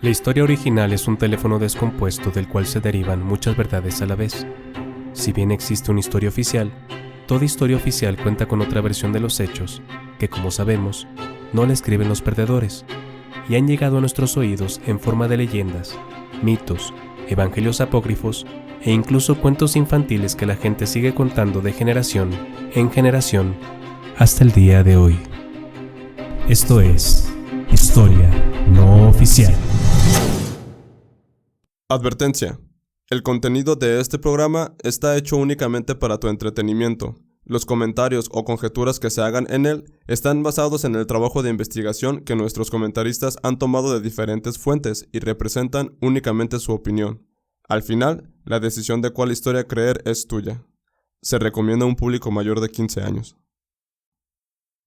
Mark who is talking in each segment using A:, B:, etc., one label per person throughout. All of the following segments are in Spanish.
A: La historia original es un teléfono descompuesto del cual se derivan muchas verdades a la vez. Si bien existe una historia oficial, toda historia oficial cuenta con otra versión de los hechos, que como sabemos, no la escriben los perdedores, y han llegado a nuestros oídos en forma de leyendas, mitos, evangelios apócrifos e incluso cuentos infantiles que la gente sigue contando de generación en generación hasta el día de hoy. Esto es Historia No Oficial.
B: Advertencia. El contenido de este programa está hecho únicamente para tu entretenimiento. Los comentarios o conjeturas que se hagan en él están basados en el trabajo de investigación que nuestros comentaristas han tomado de diferentes fuentes y representan únicamente su opinión. Al final, la decisión de cuál historia creer es tuya. Se recomienda a un público mayor de 15 años.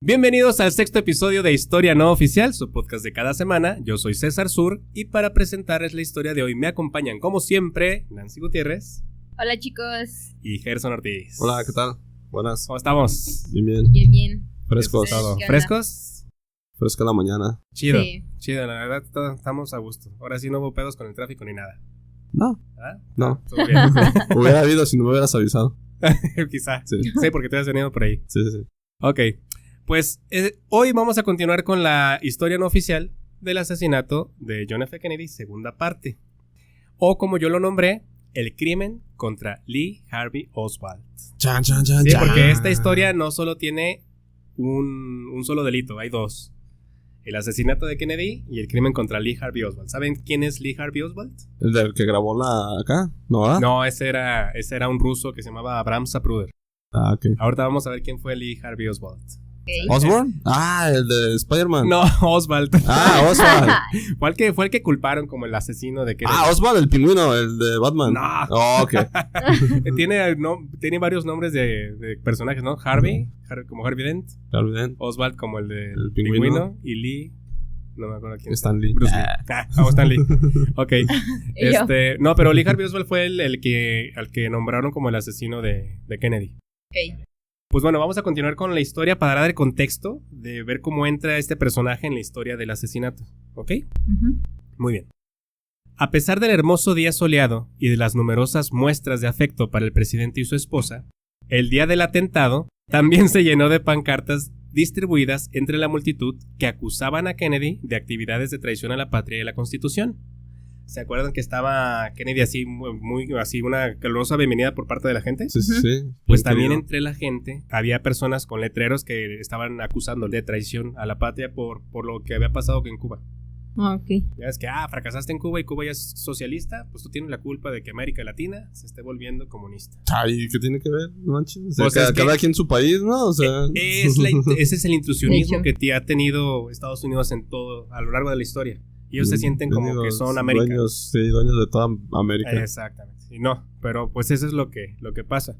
A: Bienvenidos al sexto episodio de Historia No Oficial, su podcast de cada semana. Yo soy César Sur y para presentarles la historia de hoy me acompañan como siempre Nancy Gutiérrez.
C: Hola chicos.
A: Y Gerson Ortiz.
B: Hola, ¿qué tal? Buenas.
A: ¿Cómo estamos?
B: Bien.
C: Bien.
B: Frescos.
A: ¿Frescos?
B: Fresca la mañana.
A: Chido,
C: Sí.
A: chido, la verdad estamos a gusto. Ahora sí no hubo pedos con el tráfico ni nada.
B: No.
A: ¿Ah?
B: No.
A: Todo bien.
B: Hubiera habido si no me hubieras avisado.
A: Quizá.
B: Sí.
A: Sí, porque te has venido por ahí.
B: Sí.
A: Ok, pues hoy vamos a continuar con la historia no oficial del asesinato de John F. Kennedy, segunda parte. O como yo lo nombré, el crimen contra Lee Harvey Oswald.
B: Chan.
A: Sí, porque esta historia no solo tiene un solo delito, hay dos. El asesinato de Kennedy y el crimen contra Lee Harvey Oswald. ¿Saben quién es Lee Harvey Oswald?
B: ¿El del que grabó la acá? ¿No?
A: No, ese era un ruso que se llamaba Abram Zapruder.
B: Ah, ok.
A: Ahorita vamos a ver quién fue Lee Harvey Oswald.
C: Okay.
B: ¿Osborn? Ah, el de Spider-Man.
A: No, Oswald.
B: Ah, Oswald.
A: Fue el que culparon como el asesino de Kennedy.
B: Ah, Oswald, el pingüino, el de Batman.
A: No.
B: Oh, ok.
A: Tiene varios nombres de personajes, ¿no? Harvey como Harvey Dent.
B: Claro, bien.
A: Oswald como el de
B: El pingüino.
A: Y Lee, no me acuerdo quién.
B: Stan Lee.
A: Bruce Lee. Stan Lee. Ok.
C: Y yo.
A: No, pero Lee Harvey Oswald fue al que nombraron como el asesino de Kennedy.
C: Ok.
A: Pues bueno, vamos a continuar con la historia para dar el contexto de ver cómo entra este personaje en la historia del asesinato. ¿Ok?
C: Ujú.
A: Muy bien. A pesar del hermoso día soleado y de las numerosas muestras de afecto para el presidente y su esposa, el día del atentado también se llenó de pancartas distribuidas entre la multitud que acusaban a Kennedy de actividades de traición a la patria y a la Constitución. ¿Se acuerdan que estaba Kennedy así, muy así, una calurosa bienvenida por parte de la gente?
B: Sí.
A: Pues
B: Bien
A: también
B: querido.
A: entre la gente había personas con letreros que estaban acusando de traición a la patria por lo que había pasado en Cuba.
C: Ok.
A: Ya es que, fracasaste en Cuba y Cuba ya es socialista, pues tú tienes la culpa de que América Latina se esté volviendo comunista.
B: Ay, ¿qué tiene que ver? No manches. O sea,
A: Pues es que-
B: cada quien su país, ¿no? O sea.
A: Ese es el intrusionismo
C: De hecho.
A: que ha tenido Estados Unidos a lo largo de la historia. Y ellos se sienten como que son América.
B: Dueños de toda América.
A: Exactamente. Y no, pero pues eso es lo que pasa.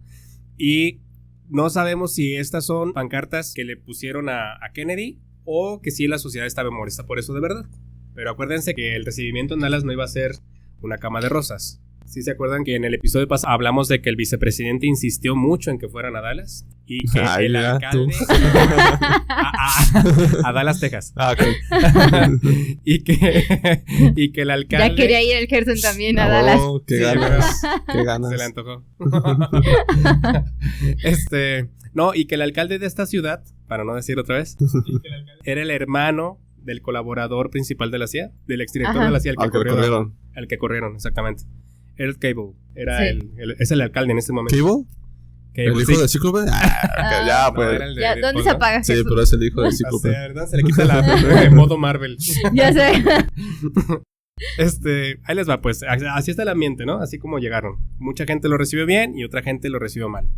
A: Y no sabemos si estas son pancartas que le pusieron a Kennedy o que sí la sociedad estaba molesta por eso de verdad. Pero acuérdense que el recibimiento en Dallas no iba a ser una cama de rosas. ¿Sí se acuerdan que en el episodio pasado hablamos de que el vicepresidente insistió mucho en que fueran a Dallas? Y que
B: Ay,
A: el
B: ya,
A: alcalde...
B: tú.
A: a Dallas, Texas.
B: Ah, ok.
A: y que el alcalde...
C: Ya quería ir el Gerson también a
B: Oh,
C: Dallas.
B: qué
A: Sí,
B: ganas. Qué ganas.
A: Se le antojó. No, y que el alcalde de esta ciudad, para no decir otra vez, era el hermano del colaborador principal de la CIA, del exdirector
C: Ajá.
A: de la CIA,
B: Al que corrieron.
A: al que corrieron, exactamente. Eric Cable, era
C: Sí.
A: es el alcalde en este momento.
B: ¿Cable?
A: Cable,
B: ¿El
A: sí.
B: hijo de Cíclope? Ah, ya,
A: No,
B: pues.
A: era el de
C: Ya, ¿dónde
A: Deadpool,
C: se
A: ¿no?
C: apaga
B: Sí,
C: Gerson?
B: pero es el hijo de
A: O sea,
B: Cíclope.
A: ¿verdad? Se le quita la modo Marvel.
C: Ya sé.
A: Ahí les va, pues. Así está el ambiente, ¿no? Así como llegaron. Mucha gente lo recibió bien y otra gente lo recibió mal.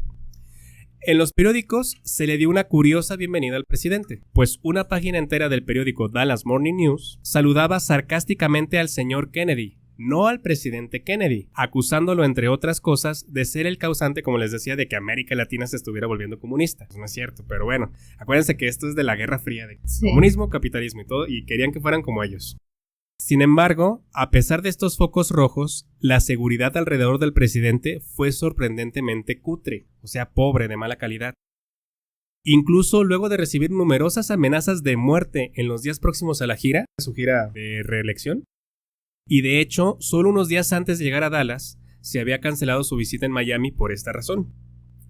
A: En los periódicos se le dio una curiosa bienvenida al presidente, pues una página entera del periódico Dallas Morning News saludaba sarcásticamente al señor Kennedy, no al presidente Kennedy, acusándolo, entre otras cosas, de ser el causante, como les decía, de que América Latina se estuviera volviendo comunista. No es cierto, pero bueno, acuérdense que esto es de la Guerra Fría, de
C: Sí.
A: comunismo, capitalismo y todo, y querían que fueran como ellos. Sin embargo, a pesar de estos focos rojos, la seguridad alrededor del presidente fue sorprendentemente cutre, o sea, pobre, de mala calidad. Incluso luego de recibir numerosas amenazas de muerte en los días próximos a su gira de reelección, Y de hecho, solo unos días antes de llegar a Dallas, se había cancelado su visita en Miami por esta razón.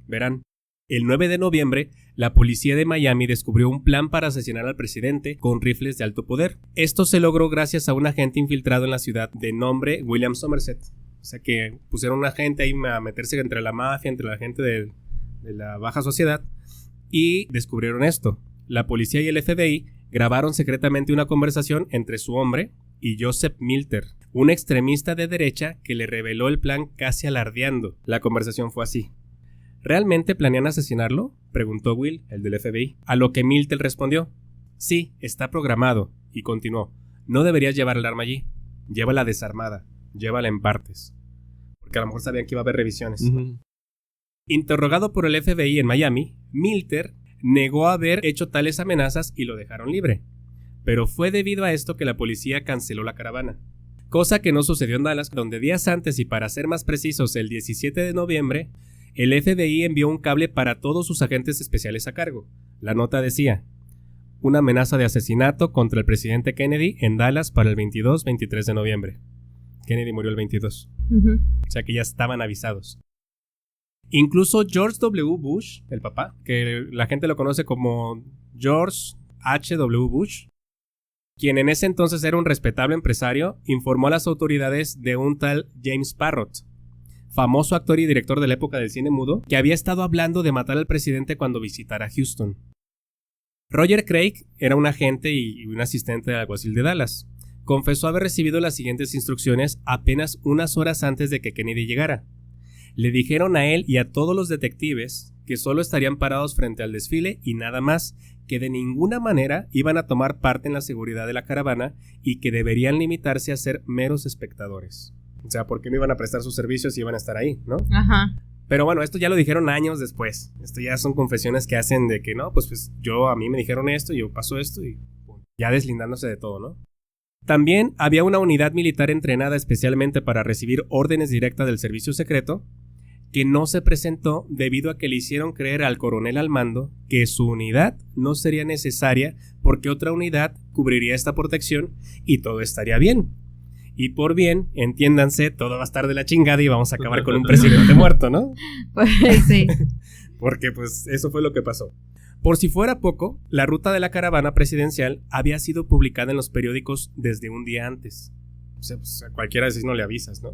A: Verán, el 9 de noviembre, la policía de Miami descubrió un plan para asesinar al presidente con rifles de alto poder. Esto se logró gracias a un agente infiltrado en la ciudad de nombre William Somerset. O sea que pusieron un agente ahí a meterse entre la mafia, entre la gente de la baja sociedad, y descubrieron esto. La policía y el FBI grabaron secretamente una conversación entre su hombre y Joseph Milter, un extremista de derecha que le reveló el plan casi alardeando. La conversación fue así: ¿realmente planean asesinarlo?, preguntó Will, el del FBI, a lo que Milter respondió: sí, está programado, y continuó: no deberías llevar el arma allí, llévala desarmada, llévala en partes, porque a lo mejor sabían que iba a haber revisiones. Interrogado por el FBI en Miami, Milter negó haber hecho tales amenazas y lo dejaron libre, pero fue debido a esto que la policía canceló la caravana, cosa que no sucedió en Dallas, donde días antes, y para ser más precisos el 17 de noviembre, el FBI envió un cable para todos sus agentes especiales a cargo. La nota decía: una amenaza de asesinato contra el presidente Kennedy en Dallas para el 22-23 de noviembre. Kennedy murió el 22. O sea que ya estaban avisados. Incluso George W. Bush, el papá, que la gente lo conoce como George H.W. Bush, quien en ese entonces era un respetable empresario, informó a las autoridades de un tal James Parrott, famoso actor y director de la época del cine mudo, que había estado hablando de matar al presidente cuando visitara Houston. Roger Craig era un agente y un asistente del alguacil de Dallas. Confesó haber recibido las siguientes instrucciones apenas unas horas antes de que Kennedy llegara. Le dijeron a él y a todos los detectives que solo estarían parados frente al desfile y nada más, que de ninguna manera iban a tomar parte en la seguridad de la caravana y que deberían limitarse a ser meros espectadores. O sea, porque no iban a prestar sus servicios y iban a estar ahí, ¿no?
C: Ajá.
A: Pero bueno, esto ya lo dijeron años después. Esto ya son confesiones que hacen de que no, pues a mí me dijeron esto, yo pasó esto y ya deslindándose de todo, ¿no? También había una unidad militar entrenada especialmente para recibir órdenes directas del servicio secreto, que no se presentó debido a que le hicieron creer al coronel al mando que su unidad no sería necesaria porque otra unidad cubriría esta protección y todo estaría bien. Y por bien, entiéndanse, todo va a estar de la chingada y vamos a acabar con un presidente muerto, ¿no?
C: Pues sí.
A: Porque pues eso fue lo que pasó. Por si fuera poco, la ruta de la caravana presidencial había sido publicada en los periódicos desde un día antes. O sea, pues a cualquiera de no le avisas, ¿no?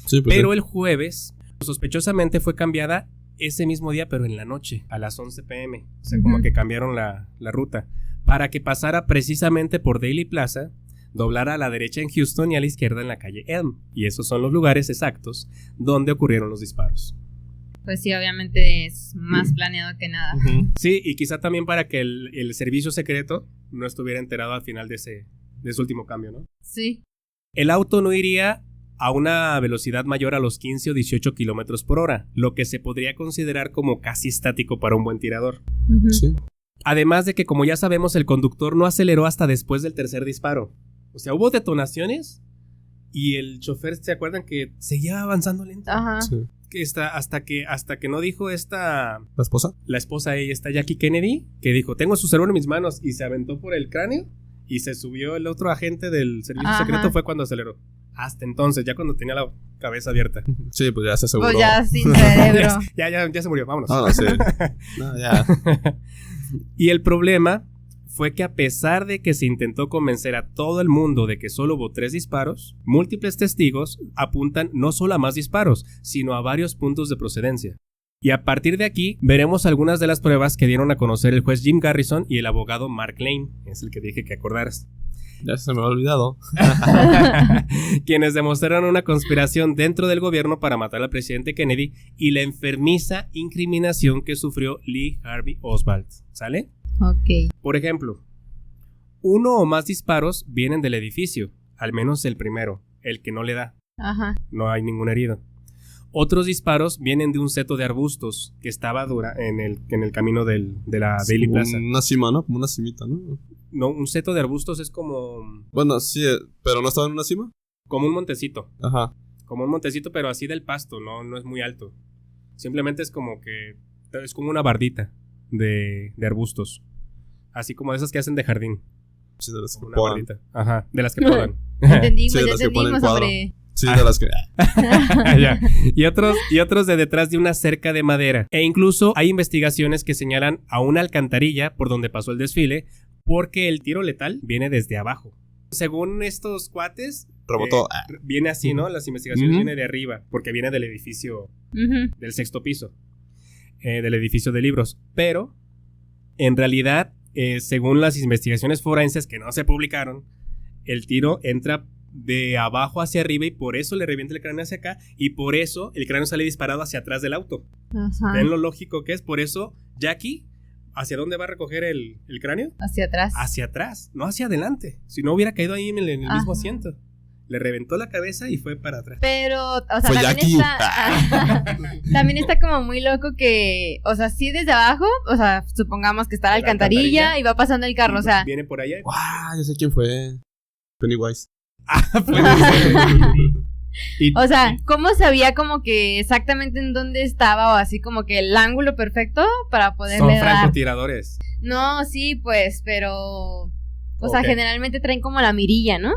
B: Sí, pues
A: pero
B: sí.
A: el jueves, sospechosamente fue cambiada ese mismo día, pero en la noche, a las 11 p.m. O sea, como que cambiaron la ruta para que pasara precisamente por Dealey Plaza, doblara a la derecha en Houston y a la izquierda en la calle Elm. Y esos son los lugares exactos donde ocurrieron los disparos.
C: Pues sí, obviamente es más planeado que nada.
A: Sí, y quizá también para que el servicio secreto no estuviera enterado al final de ese último cambio, ¿no?
C: Sí.
A: El auto no iría a una velocidad mayor a los 15 o 18 kilómetros por hora, lo que se podría considerar como casi estático para un buen tirador.
B: Sí.
A: Además de que, como ya sabemos, el conductor no aceleró hasta después del tercer disparo. O sea, hubo detonaciones y el chofer, ¿se acuerdan que seguía avanzando lento?
C: Ajá.
B: Sí.
A: Hasta que no dijo
B: ¿La esposa?
A: la esposa, esta Jackie Kennedy, que dijo: tengo su cerebro en mis manos, y se aventó por el cráneo y se subió el otro agente del servicio secreto, fue cuando aceleró. Hasta entonces, ya cuando tenía la cabeza abierta.
B: Sí, pues ya se aseguró.
C: Pues ya sin cerebro.
A: ya se murió, vámonos.
B: Ah, no, sí. No, ya.
A: Y el problema fue que, a pesar de que se intentó convencer a todo el mundo de que solo hubo 3 disparos, múltiples testigos apuntan no solo a más disparos, sino a varios puntos de procedencia. Y a partir de aquí veremos algunas de las pruebas que dieron a conocer el juez Jim Garrison y el abogado Mark Lane, es el que dije que acordaras.
B: Ya se me había olvidado.
A: Quienes demostraron una conspiración dentro del gobierno para matar al presidente Kennedy y la enfermiza incriminación que sufrió Lee Harvey Oswald. ¿Sale?
C: Ok.
A: Por ejemplo, 1 o más disparos vienen del edificio, al menos el primero, el que no le da.
C: Ajá.
A: No hay ningún herido. Otros disparos vienen de un seto de arbustos que estaba en el camino de la Dealey Plaza.
B: Una cima, ¿no? Como una cimita, ¿no?
A: No, un seto de arbustos es como
B: Bueno, sí, pero ¿no estaba en una cima?
A: un montecito.
B: Ajá.
A: Como un montecito, pero así del pasto, no es muy alto. Simplemente es como una bardita de arbustos. Así como esas que hacen de jardín.
B: Sí, de las que
A: Una
B: podan.
A: bolita. Ajá, de las que podan.
C: Entendimos,
B: Sí, de
C: ya
B: las que ponen
C: entendimos,
B: cuadro.
C: hombre.
B: Sí, de las que...
A: Ya. Y otros de detrás de una cerca de madera. E incluso hay investigaciones que señalan a una alcantarilla por donde pasó el desfile, porque el tiro letal viene desde abajo. Según estos cuates,
B: Rebotó.
A: viene así, ¿no? Las investigaciones
B: Ujú.
A: vienen de arriba, porque viene del edificio,
C: Ujú.
A: del sexto piso, del edificio de libros. Pero, en realidad, según las investigaciones forenses que no se publicaron, el tiro entra de abajo hacia arriba y por eso le revienta el cráneo hacia acá y por eso el cráneo sale disparado hacia atrás del auto.
C: Ajá.
A: ¿Ven lo lógico que es? Por eso Jackie, ¿hacia dónde va a recoger el cráneo?
C: Hacia atrás.
A: Hacia atrás, no hacia adelante. Si no hubiera caído ahí en el
C: Ajá.
A: mismo asiento. Le reventó la cabeza y fue para atrás.
C: Pero, o sea,
B: Fue
C: también
B: Jackie.
C: está. También está como muy loco que. O sea, sí desde abajo. O sea, supongamos que está la
A: La
C: alcantarilla
A: alcantarilla.
C: y va pasando el carro. O sea,
A: Viene por allá.
B: ¡Guau! Ya sé quién fue. Pennywise.
A: Puede ser. Y-
C: o sea, ¿cómo sabía como que exactamente en dónde estaba? O así como que el ángulo perfecto para
A: son
C: poderle dar.
A: francotiradores.
C: No, sí, pues, pero. O sea,
A: Ok.
C: generalmente traen como la mirilla, ¿no?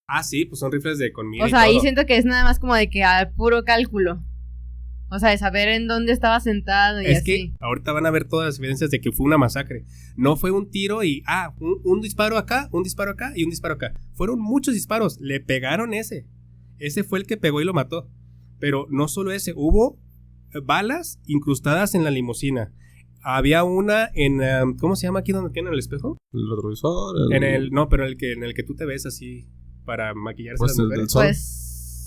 A: Ah, sí, pues son rifles de con mira
C: O
A: y
C: sea, ahí
A: todo.
C: siento que es nada más como de que al puro cálculo. O sea, de saber en dónde estaba sentado y
A: Es
C: así.
A: que ahorita van a ver todas las evidencias de que fue una masacre. No fue un tiro y, un disparo acá, un disparo acá y un disparo acá. Fueron muchos disparos. Le pegaron ese. Ese fue el que pegó y lo mató. Pero no solo ese, hubo balas incrustadas en la limusina. Había una en, ¿cómo se llama aquí donde tienen el espejo?
B: El retrovisor.
A: No, pero en el que tú te ves así para maquillarse
B: Pues
A: las
B: el
A: mujeres.
B: del sol.
C: Pues.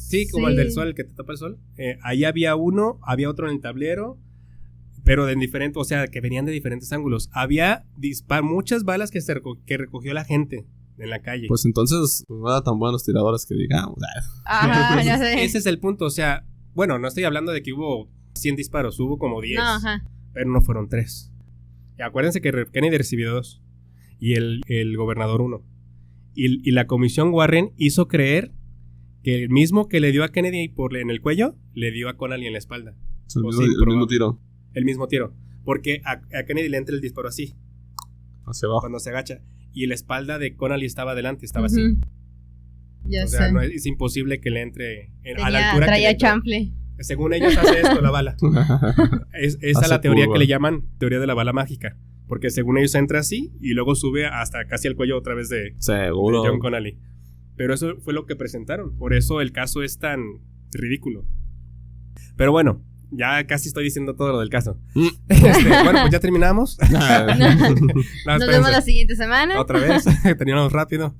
A: Sí, como el del sol, el que te tapa el sol. Ahí había uno, había otro en el tablero, pero de diferente, o sea, que venían de diferentes ángulos. Había muchas balas que recogió la gente en la calle.
B: Pues entonces no eran tan buenos tiradores que digamos.
C: Ajá, ya sé.
A: Ese es el punto, o sea, bueno, no estoy hablando de que hubo 100 disparos, hubo como 10,
C: No, ajá.
A: pero no fueron 3. Y acuérdense que Kennedy recibió 2 y el gobernador 1. Y la comisión Warren hizo creer que el mismo que le dio a Kennedy en el cuello, le dio a Connally en la espalda.
B: El
A: O
B: mismo,
A: sí,
B: el mismo
A: probable.
B: tiro.
A: El mismo tiro. Porque a Kennedy le entra el disparo así,
B: Hacia abajo.
A: cuando se agacha. Y la espalda de Connally estaba adelante, estaba así.
C: Ujú. Ya
A: O sea,
C: sé.
A: no es imposible que le entre a la altura que le
C: Traía
A: entró.
C: chanfle.
A: Según ellos hace esto la bala. Esa
B: Hace
A: la teoría
B: curva.
A: que le llaman teoría de la bala mágica. Porque según ellos entra así y luego sube hasta casi el cuello otra vez de
B: Seguro.
A: John Connally. Pero eso fue lo que presentaron. Por eso el caso es tan ridículo. Pero bueno, ya casi estoy diciendo todo lo del caso. Bueno, pues ya terminamos. No,
C: Nos
A: espérense.
C: vemos la siguiente semana.
A: Otra vez, terminamos rápido.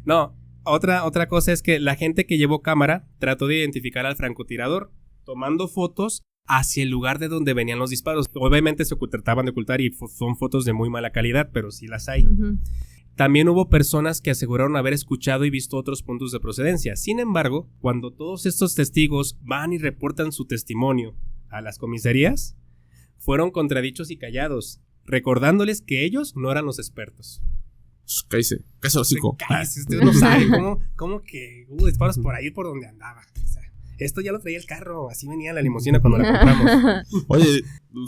A: No, otra cosa es que la gente que llevó cámara trató de identificar al francotirador tomando fotos hacia el lugar de donde venían los disparos. Obviamente se trataban de ocultar y son fotos de muy mala calidad, pero sí las hay.
C: Ujú.
A: También hubo personas que aseguraron haber escuchado y visto otros puntos de procedencia. Sin embargo, cuando todos estos testigos van y reportan su testimonio a las comisarías, fueron contradichos y callados, recordándoles que ellos no eran los expertos.
B: Cállese el hocico.
A: Cállese, ustedes no saben cómo que hubo disparos por ahí por donde andaba. O sea, esto ya lo traía el carro, así venía la limusina cuando la compramos.
B: Oye,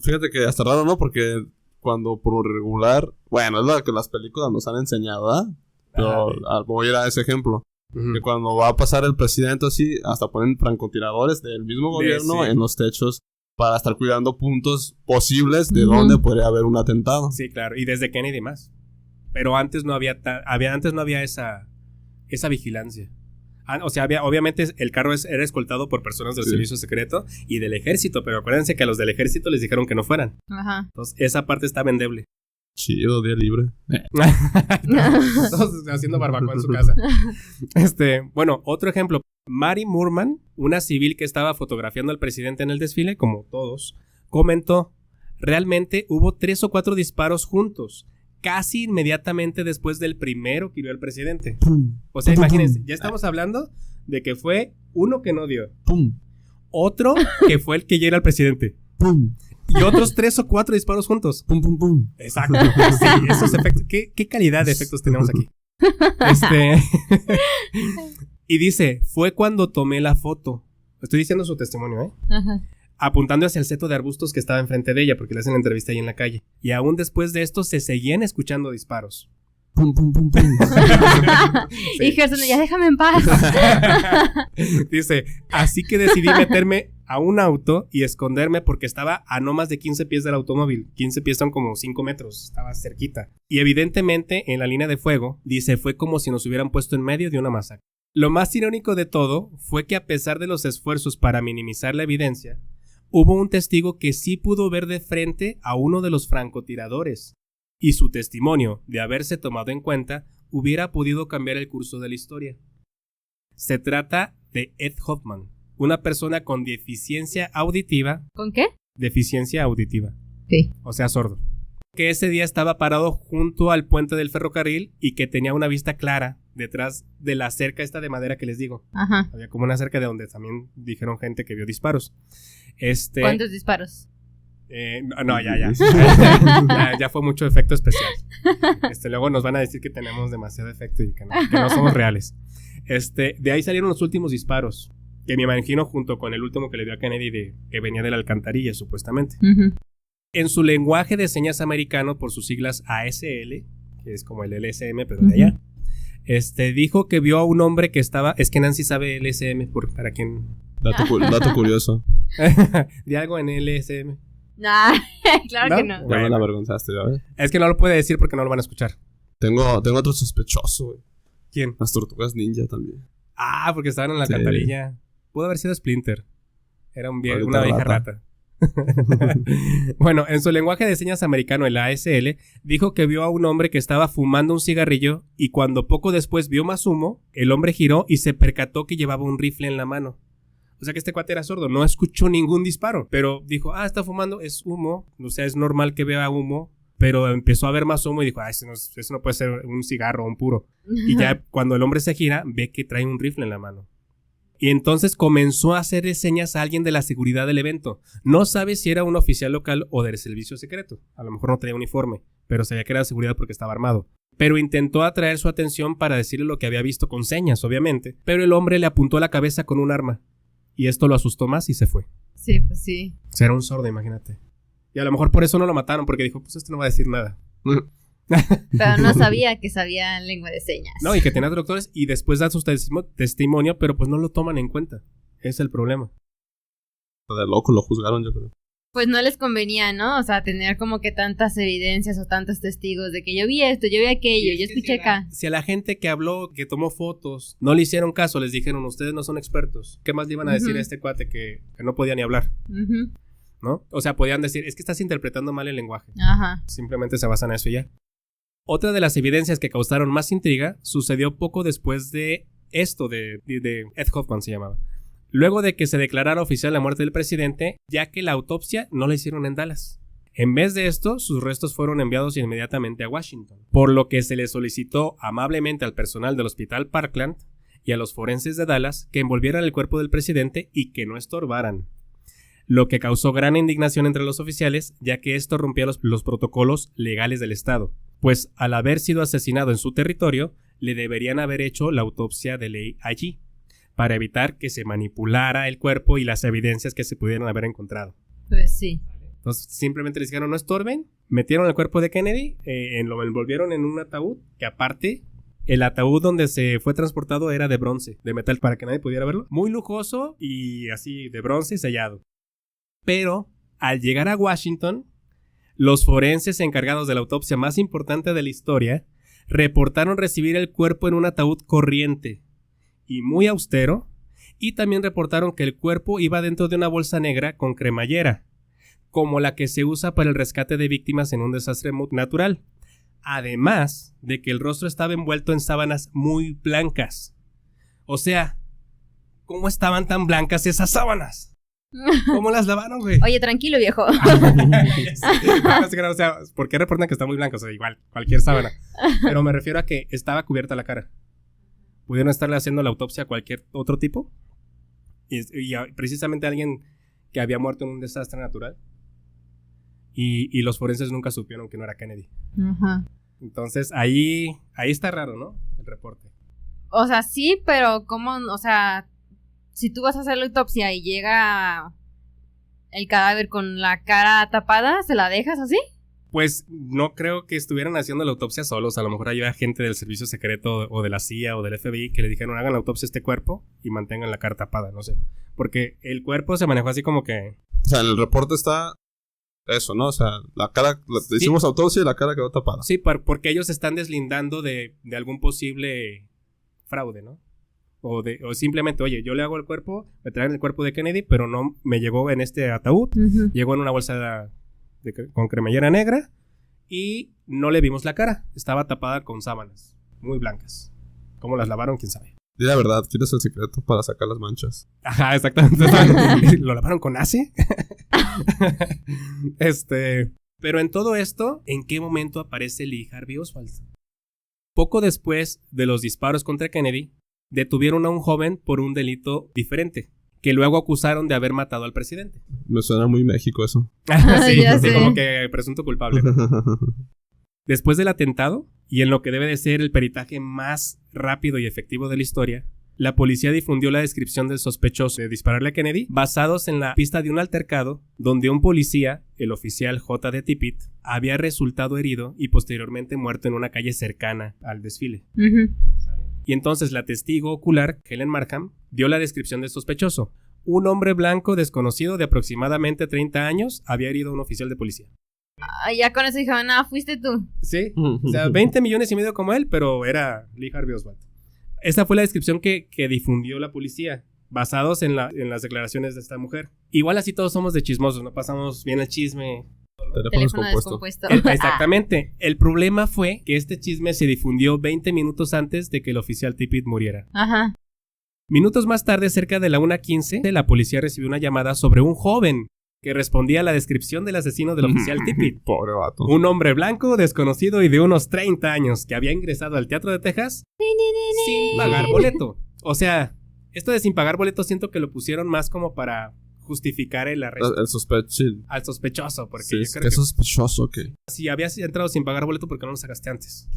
B: fíjate que hasta raro, ¿no? Porque cuando por lo regular, bueno, es lo que las películas nos han enseñado, ¿verdad? Pero voy a ir a ese ejemplo.
A: Ujú.
B: Que cuando va a pasar el presidente así, hasta ponen francotiradores del mismo gobierno
A: sí.
B: en los techos para estar cuidando puntos posibles de
C: Ujú.
B: donde podría haber un atentado.
A: Sí, claro, y desde Kennedy más. Pero antes no había esa vigilancia. O sea, obviamente el carro era escoltado por personas del
B: Sí.
A: servicio secreto y del ejército, pero acuérdense que a los del ejército les dijeron que no fueran.
C: Ajá.
A: Entonces, esa parte está vendible.
B: Chido, día libre.
A: Todos haciendo barbacoa en su casa. Bueno, otro ejemplo. Mary Moorman, una civil que estaba fotografiando al presidente en el desfile, como todos, comentó: realmente hubo 3 o 4 disparos juntos, casi inmediatamente después del primero que hirió al presidente.
B: Pum,
A: O sea,
B: pum,
A: imagínense,
B: pum.
A: ya estamos hablando de que fue uno que no dio,
B: Pum,
A: otro que fue el que hiera al presidente,
B: pum,
A: y otros 3 o 4 disparos juntos.
B: pum, pum, pum.
A: Exacto. Sí, esos efectos. ¿Qué calidad de efectos tenemos aquí? Y dice, fue cuando tomé la foto. Estoy diciendo su testimonio, ¿eh?
C: Ajá.
A: Apuntando hacia el seto de arbustos que estaba enfrente de ella, porque le hacen la entrevista ahí en la calle. Y aún después de esto se seguían escuchando disparos.
B: pum, pum, pum, pum.
C: Y Gerson, ya déjame en paz.
A: Dice, así que decidí meterme a un auto y esconderme porque estaba a no más de 15 pies del automóvil. 15 pies son como 5 metros, estaba cerquita. Y evidentemente en la línea de fuego, dice, fue como si nos hubieran puesto en medio de una masacre. Lo más irónico de todo fue que a pesar de los esfuerzos para minimizar la evidencia, hubo un testigo que sí pudo ver de frente a uno de los francotiradores. Y su testimonio, de haberse tomado en cuenta, hubiera podido cambiar el curso de la historia. Se trata de Ed Hoffman, una persona con deficiencia auditiva.
C: ¿Con qué?
A: Deficiencia auditiva.
C: Sí.
A: O sea, sordo. Que ese día estaba parado junto al puente del ferrocarril y que tenía una vista clara detrás de la cerca esta de madera que les digo.
C: Ajá.
A: Había como una cerca de donde también dijeron gente que vio disparos.
C: ¿Cuántos disparos?
A: No, ya. Ya fue mucho efecto especial. Luego nos van a decir que tenemos demasiado efecto y que no somos reales. De ahí salieron los últimos disparos, que me imagino junto con el último que le dio a Kennedy que venía de la alcantarilla, supuestamente.
C: Uh-huh.
A: En su lenguaje de señas americano, por sus siglas ASL, que es como el LSM, pero de allá, dijo que vio a un hombre que estaba... Es que Nancy sabe LSM, para quien...
B: Dato curioso.
A: ¿De algo en LSM?
C: Nah, claro
A: ¿No?
C: que no.
B: Ya me la avergonzaste, ¿verdad?
A: Es que no lo puede decir porque no lo van a escuchar.
B: Tengo otro sospechoso, güey.
A: ¿Quién?
B: Las tortugas ninja también.
A: Ah, porque estaban en la
B: Sí.
A: alcantarilla. Pudo haber sido Splinter. Era una
B: Ahorita
A: vieja rata. Bueno, en su lenguaje de señas americano, el ASL, dijo que vio a un hombre que estaba fumando un cigarrillo y cuando poco después vio más humo, el hombre giró y se percató que llevaba un rifle en la mano. O sea que este cuate era sordo, no escuchó ningún disparo, pero dijo, está fumando, es humo, o sea, es normal que vea humo, pero empezó a ver más humo y dijo, eso no puede ser un cigarro o un puro. Y ya cuando el hombre se gira, ve que trae un rifle en la mano. Y entonces comenzó a hacerle señas a alguien de la seguridad del evento. No sabe si era un oficial local o del servicio secreto. A lo mejor no traía uniforme, pero sabía que era de seguridad porque estaba armado. Pero intentó atraer su atención para decirle lo que había visto con señas, obviamente. Pero el hombre le apuntó a la cabeza con un arma. Y esto lo asustó más y se fue.
C: Sí, pues sí.
A: O sea, era un sordo, imagínate. Y a lo mejor por eso no lo mataron, porque dijo, pues no va a decir nada.
C: Pero no sabía que sabía lengua de señas.
A: No, y que tenía doctores y después da su testimonio, pero pues no lo toman en cuenta. Ese es el problema.
B: De loco lo juzgaron, yo creo.
C: Pues no les convenía, ¿no? O sea, tener como que tantas evidencias o tantos testigos de que yo vi esto, yo vi aquello, yo escuché acá.
A: Si a la gente que habló, que tomó fotos, no le hicieron caso, les dijeron, ustedes no son expertos. ¿Qué más le iban a decir a este cuate que no podía ni hablar?
C: Uh-huh.
A: ¿No? O sea, podían decir, es que estás interpretando mal el lenguaje.
C: Ajá.
A: Simplemente se basan en eso y ya. Otra de las evidencias que causaron más intriga sucedió poco después de esto de Ed Hoffman se llamaba. Luego de que se declarara oficial la muerte del presidente, ya que la autopsia no la hicieron en Dallas. En vez de esto, sus restos fueron enviados inmediatamente a Washington, por lo que se le solicitó amablemente al personal del Hospital Parkland y a los forenses de Dallas que envolvieran el cuerpo del presidente y que no estorbaran. Lo que causó gran indignación entre los oficiales, ya que esto rompía los protocolos legales del Estado, pues al haber sido asesinado en su territorio, le deberían haber hecho la autopsia de ley allí, para evitar que se manipulara el cuerpo y las evidencias que se pudieran haber encontrado.
C: Pues sí.
A: Entonces simplemente les dijeron no estorben, metieron el cuerpo de Kennedy, lo envolvieron en un ataúd, que aparte el ataúd donde se fue transportado era de bronce, de metal para que nadie pudiera verlo, muy lujoso y así de bronce sellado. Pero al llegar a Washington, los forenses encargados de la autopsia más importante de la historia reportaron recibir el cuerpo en un ataúd corriente y muy austero, y también reportaron que el cuerpo iba dentro de una bolsa negra con cremallera, como la que se usa para el rescate de víctimas en un desastre natural, además de que el rostro estaba envuelto en sábanas muy blancas. O sea, ¿cómo estaban tan blancas esas sábanas? ¿Cómo las lavaron, güey?
C: Oye, tranquilo, viejo.
A: O sea, ¿por qué reportan que está muy blanca? O sea, igual, cualquier sábana. Pero me refiero a que estaba cubierta la cara. ¿Pudieron estarle haciendo la autopsia a cualquier otro tipo? Y precisamente alguien que había muerto en un desastre natural. Y los forenses nunca supieron que no era Kennedy.
C: Ajá.
A: Entonces, ahí está raro, ¿no? El reporte.
C: O sea, sí, pero ¿cómo? O sea, si tú vas a hacer la autopsia y llega el cadáver con la cara tapada, ¿se la dejas así?
A: Pues no creo que estuvieran haciendo la autopsia solos. A lo mejor había gente del servicio secreto o de la CIA o del FBI que le dijeron hagan la autopsia a este cuerpo y mantengan la cara tapada, no sé. Porque el cuerpo se manejó así como que...
B: O sea, en el reporte está eso, ¿no? O sea, la cara,
A: Sí.
B: hicimos autopsia y la cara quedó tapada.
A: Sí, porque ellos se están deslindando de algún posible fraude, ¿no? O simplemente, oye, yo le hago el cuerpo, me traen el cuerpo de Kennedy, pero no me llegó en este ataúd, llegó en una bolsa con cremallera negra y no le vimos la cara, estaba tapada con sábanas muy blancas. ¿Cómo las lavaron? ¿Quién sabe?
B: Di la verdad, ¿quieres el secreto para sacar las manchas?
A: Ajá, exactamente. ¿Lo lavaron con ACE? Pero en todo esto, ¿en qué momento aparece Lee Harvey Oswald? Poco después de los disparos contra Kennedy, detuvieron a un joven por un delito diferente, que luego acusaron de haber matado al presidente.
B: Me suena muy México eso.
A: Sí,
C: Ya
A: sí,
C: sé.
A: como que presunto culpable. Después del atentado, y en lo que debe de ser el peritaje más rápido y efectivo de la historia, la policía difundió la descripción del sospechoso de dispararle a Kennedy basados en la pista de un altercado donde un policía, el oficial J.D. Tippit, había resultado herido y posteriormente muerto en una calle cercana al desfile. Y entonces la testigo ocular, Helen Markham, dio la descripción del sospechoso. Un hombre blanco desconocido de aproximadamente 30 años había herido a un oficial de policía.
C: Ya con eso dijeron, fuiste tú.
A: Sí, o sea, 20 millones y medio como él, pero era Lee Harvey Oswald. Esta fue la descripción que difundió la policía, basados en las declaraciones de esta mujer. Igual así todos somos de chismosos, ¿no? Pasamos bien el chisme.
C: Teléfono descompuesto.
A: Exactamente. El problema fue que este chisme se difundió 20 minutos antes de que el oficial Tippit muriera.
C: Ajá.
A: Minutos más tarde, cerca de la 1:15, la policía recibió una llamada sobre un joven que respondía a la descripción del asesino del oficial Tippit.
B: Pobre vato.
A: Un hombre blanco, desconocido y de unos 30 años que había ingresado al Teatro de Texas sin pagar boleto. O sea, esto de sin pagar boleto siento que lo pusieron más como para justificar el arresto al sospechoso, porque
B: Sí,
A: yo
B: es
A: creo
B: que
A: que
B: sospechoso que...
A: si habías entrado sin pagar boleto, ¿por qué no lo sacaste antes?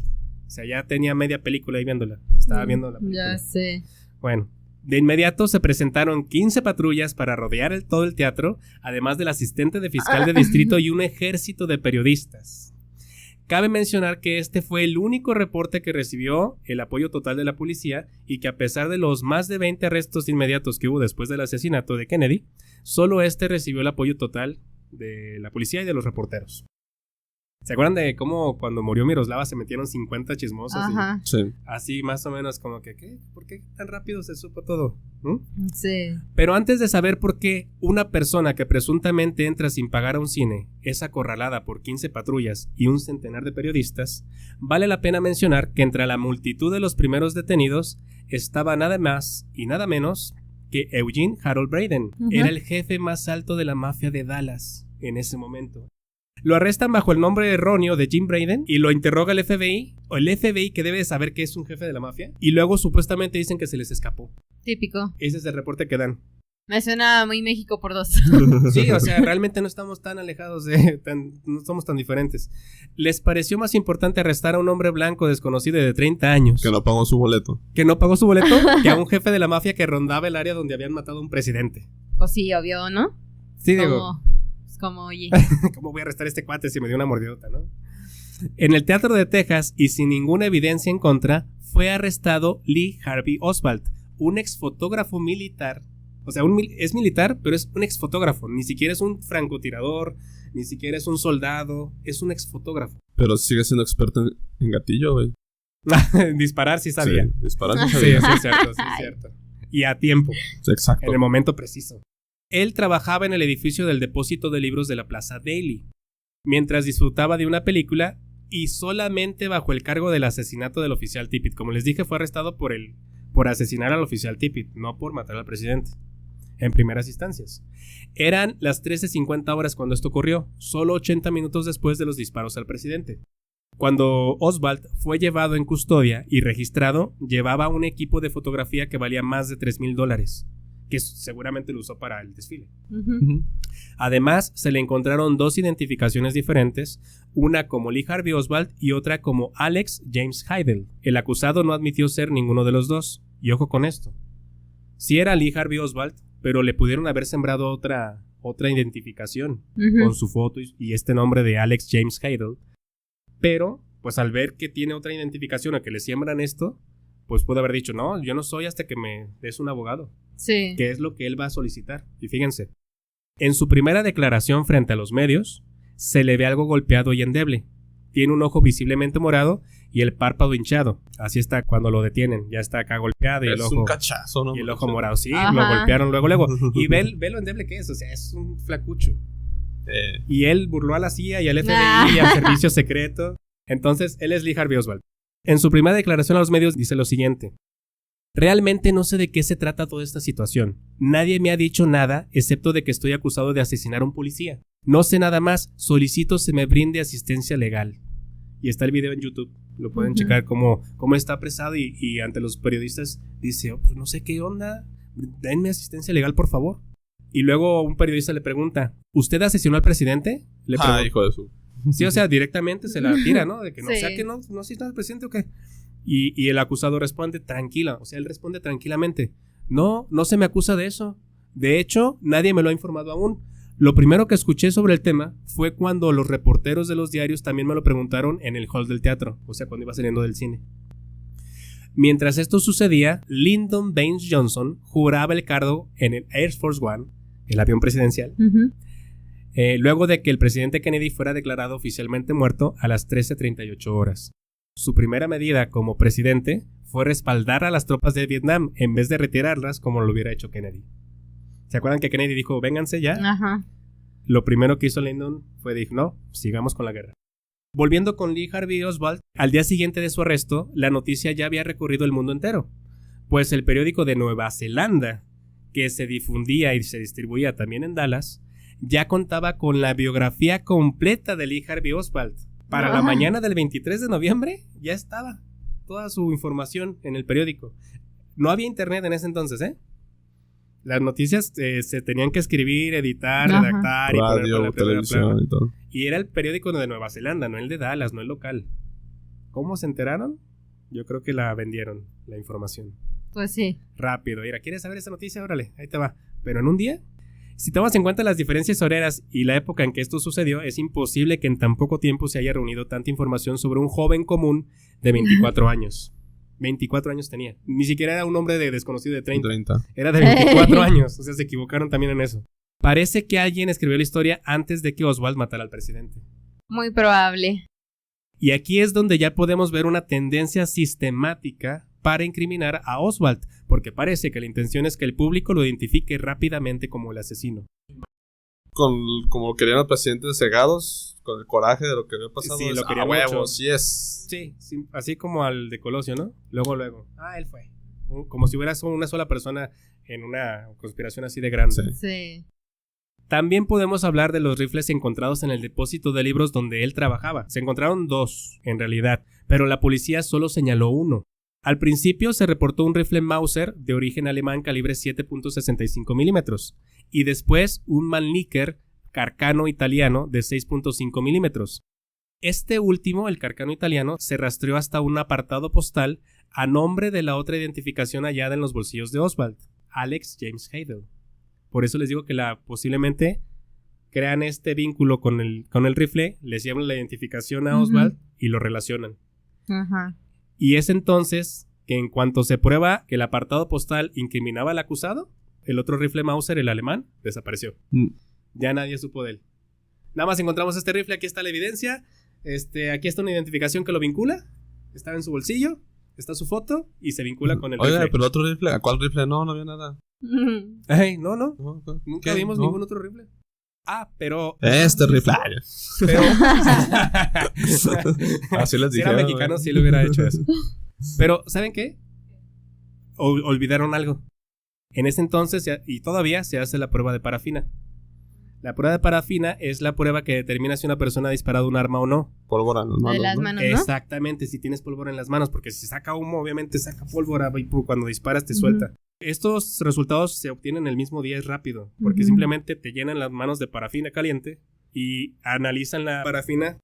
A: O sea, ya tenía media película ahí viéndola. Estaba viendo la película.
C: Ya sé.
A: Bueno, de inmediato se presentaron 15 patrullas para rodear todo el teatro, además del asistente de fiscal de distrito y un ejército de periodistas. Cabe mencionar que este fue el único reporte que recibió el apoyo total de la policía y que a pesar de los más de 20 arrestos inmediatos que hubo después del asesinato de Kennedy, solo este recibió el apoyo total de la policía y de los reporteros. ¿Se acuerdan de cómo cuando murió Miroslava se metieron 50 chismosos?
C: Ajá.
B: Sí.
A: Así más o menos como que, ¿qué? ¿Por qué tan rápido se supo todo?
C: Sí.
A: Pero antes de saber por qué una persona que presuntamente entra sin pagar a un cine es acorralada por 15 patrullas y un centenar de periodistas, vale la pena mencionar que entre la multitud de los primeros detenidos estaba nada más y nada menos que Eugene Harold Braden. Era el jefe más alto de la mafia de Dallas en ese momento. Lo arrestan bajo el nombre erróneo de Jim Braden y lo interroga el FBI, o el FBI que debe saber que es un jefe de la mafia, y luego supuestamente dicen que se les escapó.
C: Típico.
A: Ese es el reporte que dan.
C: Me suena muy México por dos.
A: Sí, o sea, realmente no estamos tan alejados no somos tan diferentes. Les pareció más importante arrestar a un hombre blanco desconocido de 30 años
B: Que no pagó su boleto.
A: que a un jefe de la mafia que rondaba el área donde habían matado a un presidente.
C: Pues sí, obvio, ¿no?
A: Sí, digo,
C: Como, oye.
A: ¿cómo voy a arrestar a este cuate si me dio una mordidota, no? En el Teatro de Texas, y sin ninguna evidencia en contra, fue arrestado Lee Harvey Oswald, un exfotógrafo militar. O sea, es militar, pero es un exfotógrafo. Ni siquiera es un francotirador, ni siquiera es un soldado, es un exfotógrafo.
B: Pero sigue siendo experto en gatillo, güey.
A: Disparar sí sabía.
B: Sí, disparar sí
A: Sí,
B: sabía.
A: sí es cierto, sí es cierto. Y a tiempo,
B: Sí, exacto.
A: en el momento preciso. Él trabajaba en el edificio del depósito de libros de la Plaza Daly, mientras disfrutaba de una película y solamente bajo el cargo del asesinato del oficial Tippit. Como les dije, fue arrestado por asesinar al oficial Tippit, no por matar al presidente, en primeras instancias. Eran las 13:50 horas cuando esto ocurrió, solo 80 minutos después de los disparos al presidente. Cuando Oswald fue llevado en custodia y registrado, llevaba un equipo de fotografía que valía más de $3,000, que seguramente lo usó para el desfile. Además, se le encontraron 2 identificaciones diferentes, una como Lee Harvey Oswald y otra como Alex James Heidel. El acusado no admitió ser ninguno de los dos, y ojo con esto. Sí era Lee Harvey Oswald, pero le pudieron haber sembrado otra otra identificación con su foto y este nombre de Alex James Hadel. Pero, pues al ver que tiene otra identificación a que le siembran esto, pues pudo haber dicho, no, yo no soy hasta que me des un abogado.
C: Sí.
A: Que es lo que él va a solicitar. Y fíjense, en su primera declaración frente a los medios, se le ve algo golpeado y endeble. Tiene un ojo visiblemente morado y el párpado hinchado. Así está cuando lo detienen. Ya está acá golpeado y el ojo...
B: un cachazo, ¿no?
A: Y el ojo morado. Sí,
C: Ajá.
A: lo golpearon luego. Y ve lo endeble que es. O sea, es un flacucho. Y él burló a la CIA y al FBI y al servicio secreto. Entonces, él es Lee Harvey Oswald. En su primera declaración a los medios dice lo siguiente. Realmente no sé de qué se trata toda esta situación. Nadie me ha dicho nada excepto de que estoy acusado de asesinar a un policía. No sé nada más. Solicito se me brinde asistencia legal. Y está el video en YouTube. Lo pueden checar cómo está apresado y ante los periodistas dice, pues no sé qué onda. Denme asistencia legal, por favor. Y luego un periodista le pregunta, ¿usted asesinó al presidente? Le pregunta.
B: Hijo de su...
A: Sí, o sea, directamente se la tira, ¿no? De que no,
C: Sí.
A: o sea, que no asesinó al presidente o qué. Y el acusado responde tranquila, o sea, él responde tranquilamente. No se me acusa de eso. De hecho, nadie me lo ha informado aún. Lo primero que escuché sobre el tema fue cuando los reporteros de los diarios también me lo preguntaron en el hall del teatro, o sea, cuando iba saliendo del cine. Mientras esto sucedía, Lyndon Baines Johnson juraba el cargo en el Air Force One, el avión presidencial, luego de que el presidente Kennedy fuera declarado oficialmente muerto a las 13:38 horas. Su primera medida como presidente fue respaldar a las tropas de Vietnam en vez de retirarlas como lo hubiera hecho Kennedy. ¿Se acuerdan que Kennedy dijo, vénganse ya?
C: Ajá.
A: Lo primero que hizo Lyndon fue decir, no, sigamos con la guerra. Volviendo con Lee Harvey Oswald, al día siguiente de su arresto, la noticia ya había recorrido el mundo entero, pues el periódico de Nueva Zelanda, que se difundía y se distribuía también en Dallas, ya contaba con la biografía completa de Lee Harvey Oswald. Para la mañana del 23 de noviembre ya estaba toda su información en el periódico. No había internet en ese entonces, ¿eh? Las noticias se tenían que escribir, editar, redactar y poner con la
B: televisión y todo.
A: Y era el periódico de Nueva Zelanda, no el de Dallas, no el local. ¿Cómo se enteraron? Yo creo que la vendieron, la información.
C: Pues sí.
A: Rápido, mira, ¿quieres saber esta noticia? Órale, ahí te va. Pero en un día, si tomas en cuenta las diferencias horarias y la época en que esto sucedió, es imposible que en tan poco tiempo se haya reunido tanta información sobre un joven común de 24 años. 24 años tenía. Ni siquiera era un hombre desconocido de 30. Era de 24 años. O sea, se equivocaron también en eso. Parece que alguien escribió la historia antes de que Oswald matara al presidente.
C: Muy probable.
A: Y aquí es donde ya podemos ver una tendencia sistemática para incriminar a Oswald, porque parece que la intención es que el público lo identifique rápidamente como el asesino.
B: Como querían los presidentes cegados, con el coraje de lo que había pasado.
A: Sí, lo quería mucho.
B: Huevo, sí es.
A: Sí, así como al de Colosio, ¿no? Luego. Él fue. Como si hubiera una sola persona en una conspiración así de grande.
C: Sí.
A: También podemos hablar de los rifles encontrados en el depósito de libros donde él trabajaba. Se encontraron 2, en realidad, pero la policía solo señaló 1. Al principio se reportó un rifle Mauser de origen alemán calibre 7.65 milímetros y después un Mannlicher Carcano italiano de 6.5 milímetros. Este último, el Carcano italiano, se rastreó hasta un apartado postal a nombre de la otra identificación hallada en los bolsillos de Oswald, Alex James Hadel. Por eso les digo que posiblemente crean este vínculo con el rifle, les llevan la identificación a Oswald y lo relacionan.
C: Ajá.
A: Y es entonces que en cuanto se prueba que el apartado postal incriminaba al acusado, el otro rifle Mauser, el alemán, desapareció. Ya nadie supo de él. Nada más encontramos este rifle, aquí está la evidencia, aquí está una identificación que lo vincula, estaba en su bolsillo, está su foto y se vincula con el rifle.
B: Oiga, pero otro rifle, ¿a cuál rifle? No había nada.
A: Ay, no. Nunca vimos ningún otro rifle. Pero...
B: Este rifle.
A: Pero...
B: Así les dije.
A: Si era mexicano, sí lo hubiera hecho eso. Pero, ¿saben qué? Olvidaron algo. En ese entonces, y todavía, se hace la prueba de parafina. La prueba de parafina es la prueba que determina si una persona ha disparado un arma o no.
B: Pólvora en las manos.
C: De las manos, ¿no?
A: Exactamente, si tienes pólvora en las manos, porque si saca humo, obviamente saca pólvora y cuando disparas te suelta. Estos resultados se obtienen el mismo día, es rápido, porque simplemente te llenan las manos de parafina caliente y analizan la parafina.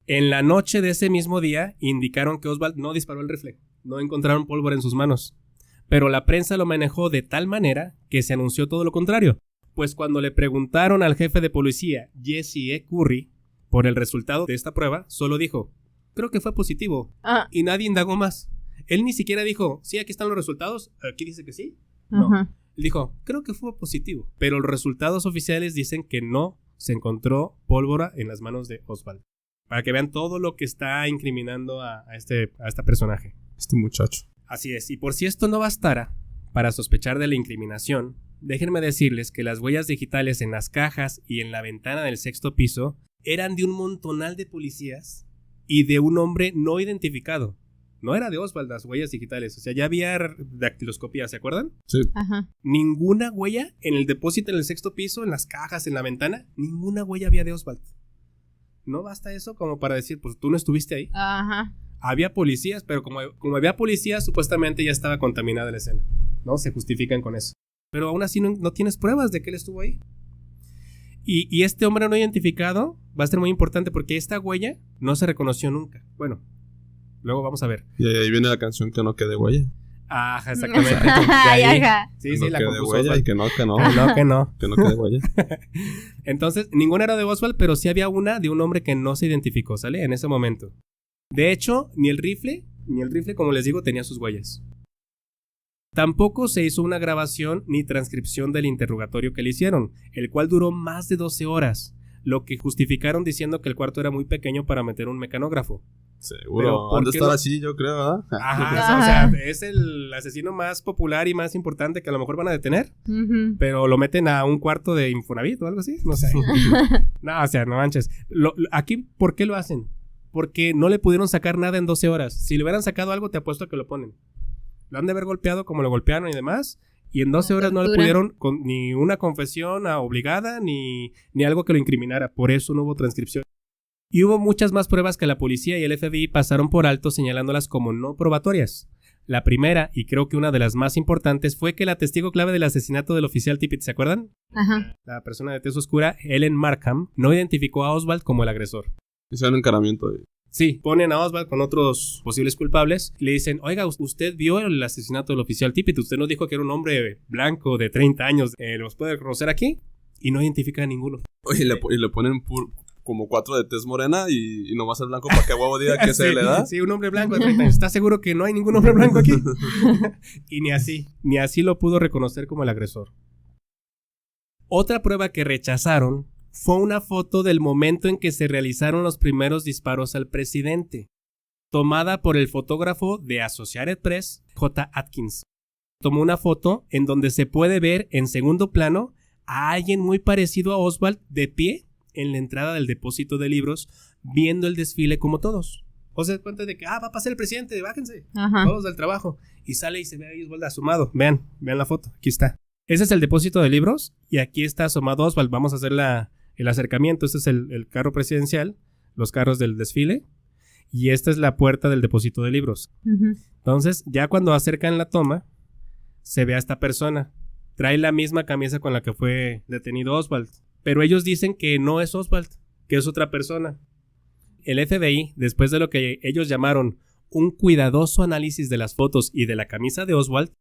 A: En la noche de ese mismo día indicaron que Oswald no disparó el rifle, no encontraron pólvora en sus manos, pero la prensa lo manejó de tal manera que se anunció todo lo contrario. Pues cuando le preguntaron al jefe de policía, Jesse E. Curry, por el resultado de esta prueba, solo dijo, creo que fue positivo. Y nadie indagó más. Él ni siquiera dijo, sí, aquí están los resultados, aquí dice que sí. No. Él dijo, creo que fue positivo. Pero los resultados oficiales dicen que no se encontró pólvora en las manos de Oswald. Para que vean todo lo que está incriminando a este personaje.
B: Este muchacho.
A: Así es. Y por si esto no bastara, para sospechar de la incriminación, déjenme decirles que las huellas digitales en las cajas y en la ventana del 6º piso eran de un montonal de policías y de un hombre no identificado. No era de Oswald las huellas digitales, o sea, ya había dactiloscopía, ¿se acuerdan?
B: Sí.
C: Ajá.
A: Ninguna huella en el depósito en el 6º piso, en las cajas, en la ventana, ninguna huella había de Oswald. No basta eso como para decir, pues tú no estuviste ahí.
C: Ajá.
A: Había policías, pero como había policías, supuestamente ya estaba contaminada la escena, ¿no? Se justifican con eso. Pero aún así no tienes pruebas de que él estuvo ahí. Y este hombre no identificado va a ser muy importante porque esta huella no se reconoció nunca. Bueno, luego vamos a ver.
B: Y ahí viene la canción que no quede huella.
A: Ajá, exactamente.
C: Ajá.
A: Sí,
B: que
A: sí,
B: no
A: la
B: quede
A: compuso
B: huella
A: Oswald.
B: y que no.
A: Que no.
B: Que no quede huella.
A: Entonces, ninguna era de Oswald, pero sí había una de un hombre que no se identificó, ¿sale? En ese momento. De hecho, ni el rifle, como les digo, tenía sus huellas. Tampoco se hizo una grabación ni transcripción del interrogatorio que le hicieron, el cual duró más de 12 horas, lo que justificaron diciendo que el cuarto era muy pequeño para meter un mecanógrafo.
B: Seguro, han de estar así, yo creo, ¿verdad?
A: Ajá, o sea, es el asesino más popular y más importante que a lo mejor van a detener, pero lo meten a un cuarto de Infonavit o algo así, no sé. No, o sea, no manches. Aquí, ¿por qué lo hacen? Porque no le pudieron sacar nada en 12 horas. Si le hubieran sacado algo, te apuesto a que lo ponen. Lo han de haber golpeado como lo golpearon y demás, y en 12 horas no le pudieron ni una confesión obligada, ni algo que lo incriminara. Por eso no hubo transcripción. Y hubo muchas más pruebas que la policía y el FBI pasaron por alto señalándolas como no probatorias. La primera, y creo que una de las más importantes, fue que la testigo clave del asesinato del oficial Tippit, ¿se acuerdan?
C: Ajá.
A: La persona de tez oscura, Ellen Markham, no identificó a Oswald como el agresor.
B: Hicieron un encaramiento ahí.
A: Sí, ponen a Oswald con otros posibles culpables. Le dicen, oiga, usted vio el asesinato del oficial Tippit. Usted nos dijo que era un hombre blanco de 30 años. ¿Los puede reconocer aquí? Y no identifica a ninguno.
B: Oye, y le ponen como 4 de tez morena y nomás el blanco para que a huevo diga que se le da.
A: Sí, un hombre blanco de 30 años. ¿Estás seguro que no hay ningún hombre blanco aquí? Y ni así lo pudo reconocer como el agresor. Otra prueba que rechazaron fue una foto del momento en que se realizaron los primeros disparos al presidente, tomada por el fotógrafo de Associated Press, J. Atkins. Tomó una foto en donde se puede ver en segundo plano a alguien muy parecido a Oswald de pie en la entrada del depósito de libros, viendo el desfile como todos. O se da cuenta de que, va a pasar el presidente, bájense, todos del trabajo. Y sale y se ve ahí Oswald asomado. Vean la foto, aquí está. Ese es el depósito de libros y aquí está asomado Oswald. Vamos a hacer el acercamiento. Este es el carro presidencial, los carros del desfile, y esta es la puerta del depósito de libros. Entonces, ya cuando acercan la toma, se ve a esta persona. Trae la misma camisa con la que fue detenido Oswald. Pero ellos dicen que no es Oswald, que es otra persona. El FBI, después de lo que ellos llamaron un cuidadoso análisis de las fotos y de la camisa de Oswald,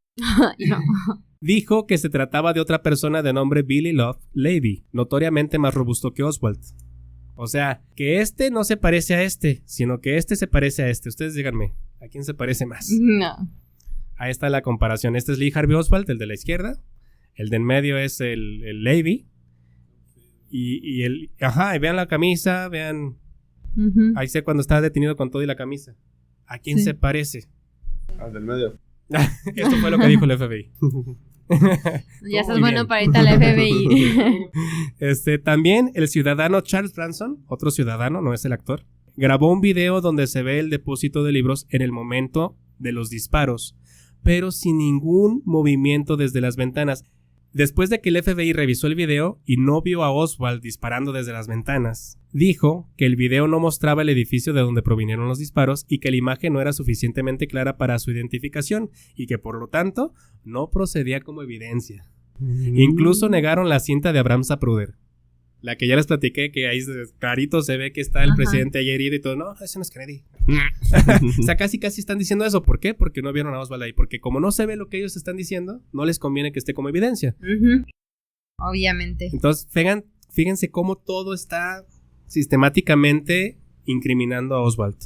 A: dijo que se trataba de otra persona de nombre Billy Love Levy, notoriamente más robusto que Oswald. O sea, que este no se parece a este, sino que este se parece a este. Ustedes díganme, ¿a quién se parece más?
C: No.
A: Ahí está la comparación. Este es Lee Harvey Oswald, el de la izquierda. El de en medio es el Levy. Y vean la camisa, vean. Ahí sé cuando está detenido con todo y la camisa. ¿A quién se parece?
B: Al del medio.
A: Esto fue lo que dijo el FBI.
C: Ya estás bueno para irte al FBI.
A: También el ciudadano Charles Branson, otro ciudadano, no es el actor, grabó un video donde se ve el depósito de libros en el momento de los disparos, pero sin ningún movimiento desde las ventanas. Después de que el FBI revisó el video y no vio a Oswald disparando desde las ventanas, dijo que el video no mostraba el edificio de donde provinieron los disparos y que la imagen no era suficientemente clara para su identificación y que por lo tanto no procedía como evidencia. Incluso negaron la cinta de Abraham Zapruder, la que ya les platiqué, que ahí clarito se ve que está el presidente ahí herido y todo. No, ese no es Kennedy. O sea, casi están diciendo eso. ¿Por qué? Porque no vieron a Oswald ahí. Porque como no se ve lo que ellos están diciendo, no les conviene que esté como evidencia.
C: Obviamente.
A: Entonces, fíjense cómo todo está sistemáticamente incriminando a Oswald.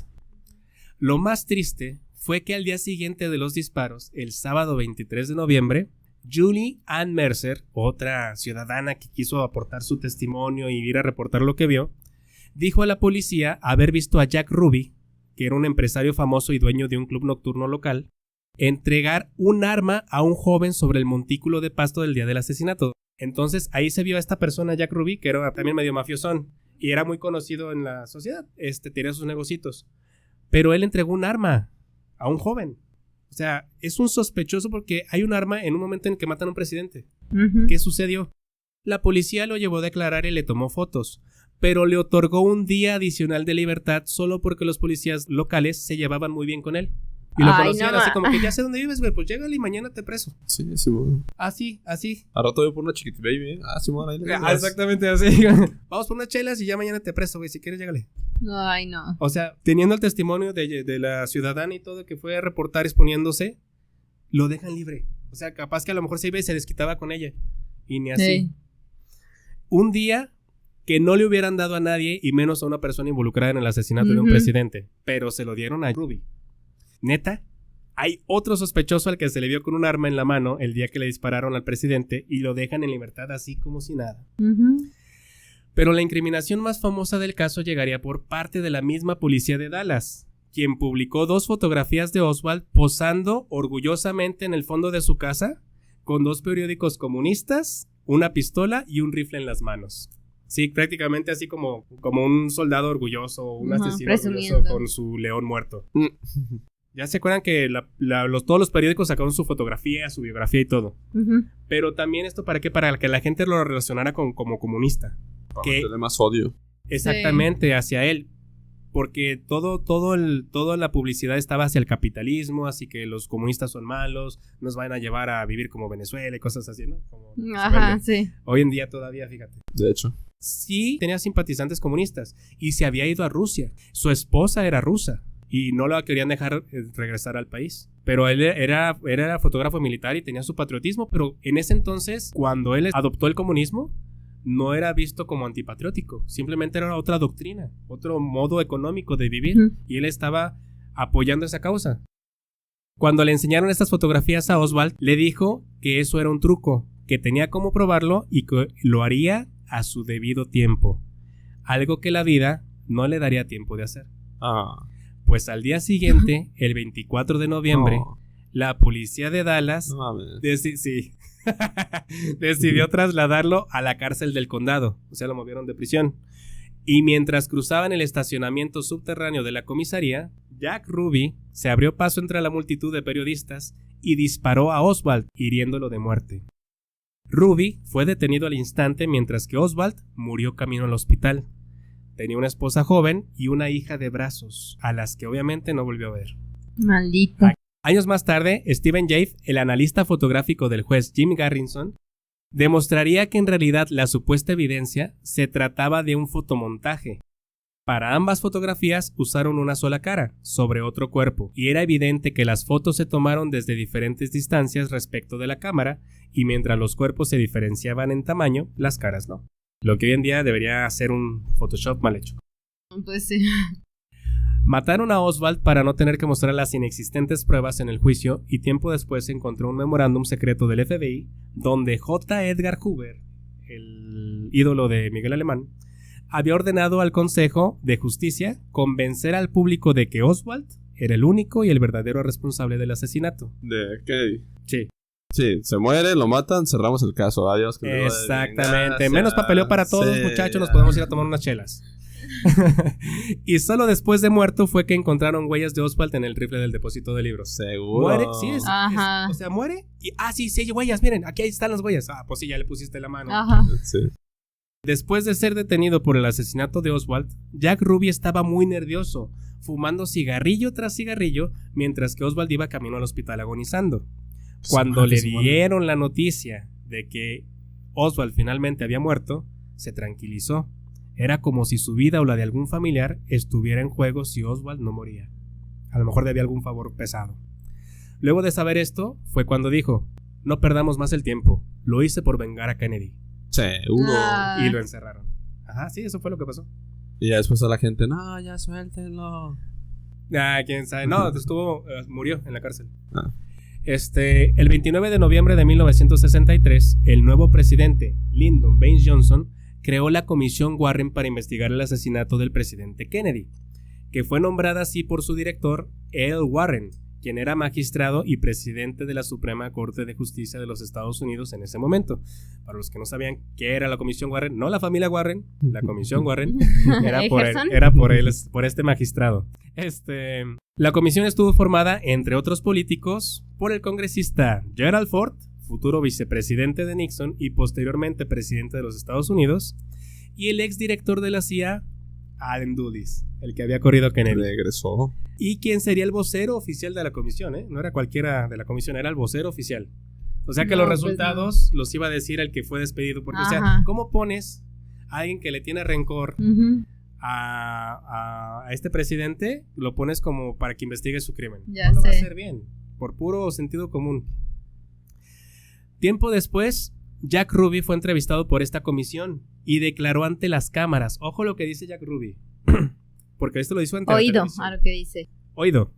A: Lo más triste fue que al día siguiente de los disparos, el sábado 23 de noviembre, Julie Ann Mercer, otra ciudadana que quiso aportar su testimonio y ir a reportar lo que vio, dijo a la policía haber visto a Jack Ruby, que era un empresario famoso y dueño de un club nocturno local, entregar un arma a un joven sobre el montículo de pasto del día del asesinato. Entonces ahí se vio a esta persona, Jack Ruby, que era también medio mafiosón y era muy conocido en la sociedad, tenía sus negocitos, pero él entregó un arma a un joven. O sea, es un sospechoso porque hay un arma en un momento en que matan a un presidente. ¿Qué sucedió? La policía lo llevó a declarar y le tomó fotos, pero le otorgó un día adicional de libertad solo porque los policías locales se llevaban muy bien con él. Y lo conocían así como que ya sé dónde vives, güey, pues llégale y mañana te preso.
B: Sí, bueno.
A: Así.
B: Al rato voy por una chiquita baby, ¿eh? Simón, ahí le
A: exactamente así. Vamos por unas chelas y ya mañana te preso, güey, si quieres llégale.
C: Ay, no.
A: O sea, teniendo el testimonio de la ciudadana y todo que fue a reportar exponiéndose, lo dejan libre. O sea, capaz que a lo mejor se iba y se desquitaba con ella. Y ni así. Sí. Un día que no le hubieran dado a nadie y menos a una persona involucrada en el asesinato de un presidente, pero se lo dieron a Ruby. Neta, hay otro sospechoso al que se le vio con un arma en la mano el día que le dispararon al presidente y lo dejan en libertad así como si nada. Pero la incriminación más famosa del caso llegaría por parte de la misma policía de Dallas, quien publicó 2 fotografías de Oswald posando orgullosamente en el fondo de su casa con 2 periódicos comunistas, una pistola y un rifle en las manos. Sí, prácticamente así como un soldado orgulloso, un asesino orgulloso con su león muerto. Ya se acuerdan que todos los periódicos sacaron su fotografía, su biografía y todo. Pero también esto para que la gente lo relacionara como comunista.
B: Para tener más odio.
A: Exactamente, hacia él. Porque toda la publicidad estaba hacia el capitalismo, así que los comunistas son malos, nos van a llevar a vivir como Venezuela y cosas así, ¿no?
C: Sí.
A: Hoy en día todavía, fíjate.
B: De hecho.
A: Sí, tenía simpatizantes comunistas y se había ido a Rusia. Su esposa era rusa y no la querían dejar regresar al país. Pero él era fotógrafo militar y tenía su patriotismo, pero en ese entonces, cuando él adoptó el comunismo, no era visto como antipatriótico, simplemente era otra doctrina, otro modo económico de vivir, y él estaba apoyando esa causa. Cuando le enseñaron estas fotografías a Oswald, le dijo que eso era un truco, que tenía cómo probarlo y que lo haría a su debido tiempo, algo que la vida no le daría tiempo de hacer. Pues al día siguiente, el 24 de noviembre, la policía de Dallas decidió trasladarlo a la cárcel del condado, o sea, lo movieron de prisión. Y mientras cruzaban el estacionamiento subterráneo de la comisaría, Jack Ruby se abrió paso entre la multitud de periodistas y disparó a Oswald, hiriéndolo de muerte. Ruby fue detenido al instante mientras que Oswald murió camino al hospital. Tenía una esposa joven y una hija de brazos, a las que obviamente no volvió a ver.
C: Maldito.
A: Años más tarde, Stephen Jaffe, el analista fotográfico del juez Jim Garrison, demostraría que en realidad la supuesta evidencia se trataba de un fotomontaje. Para ambas fotografías usaron una sola cara, sobre otro cuerpo, y era evidente que las fotos se tomaron desde diferentes distancias respecto de la cámara, y mientras los cuerpos se diferenciaban en tamaño, las caras no. Lo que hoy en día debería ser un Photoshop mal hecho.
C: Pues sí.
A: Mataron a Oswald para no tener que mostrar las inexistentes pruebas en el juicio y tiempo después se encontró un memorándum secreto del FBI donde J. Edgar Hoover, el ídolo de Miguel Alemán, había ordenado al Consejo de Justicia convencer al público de que Oswald era el único y el verdadero responsable del asesinato.
B: ¿De qué?
A: Sí.
B: Sí, se muere, lo matan, cerramos el caso. Adiós.
A: Exactamente. Menos papeleo para todos, muchachos, nos podemos ir a tomar unas chelas. Y solo después de muerto fue que encontraron huellas de Oswald en el rifle del depósito de libros.
B: ¿Seguro?
A: Muere, sí, o sea, muere y sí hay huellas, miren, aquí están las huellas. Pues sí, ya le pusiste la mano.
B: Sí.
A: Después de ser detenido por el asesinato de Oswald, Jack Ruby estaba muy nervioso, fumando cigarrillo tras cigarrillo, mientras que Oswald iba camino al hospital agonizando. Cuando le dieron la noticia de que Oswald finalmente había muerto, se tranquilizó. Era como si su vida o la de algún familiar estuviera en juego si Oswald no moría. A lo mejor debía algún favor pesado. Luego de saber esto, fue cuando dijo: no perdamos más el tiempo, lo hice por vengar a Kennedy.
D: Seguro.
A: Y lo encerraron. Ajá, sí, eso fue lo que pasó.
D: Y ya después a la gente, no, ya suéltenlo.
A: Quién sabe. No, murió en la cárcel.
D: Ah.
A: El 29 de noviembre de 1963, el nuevo presidente, Lyndon Baines Johnson, creó la Comisión Warren para investigar el asesinato del presidente Kennedy, que fue nombrada así por su director, L. Warren, quien era magistrado y presidente de la Suprema Corte de Justicia de los Estados Unidos en ese momento. Para los que no sabían qué era la Comisión Warren, no la familia Warren, la Comisión Warren era por este magistrado. La comisión estuvo formada, entre otros políticos, por el congresista Gerald Ford, futuro vicepresidente de Nixon y posteriormente presidente de los Estados Unidos, y el exdirector de la CIA, Allen Dulles, el que había corrido Kennedy.
D: Regresó.
A: Y quien sería el vocero oficial de la comisión, no era cualquiera de la comisión, era el vocero oficial. O sea que los resultados los iba a decir el que fue despedido. Porque, o sea, ¿cómo pones a alguien que le tiene rencor a este presidente? Lo pones como para que investigue su crimen.
C: Ya
A: no lo
C: sé.
A: va a hacer bien, por puro sentido común. Tiempo después, Jack Ruby fue entrevistado por esta comisión y declaró ante las cámaras. Ojo lo que dice Jack Ruby. Porque esto lo hizo ante la televisión.
C: A lo que dice.
A: Oído.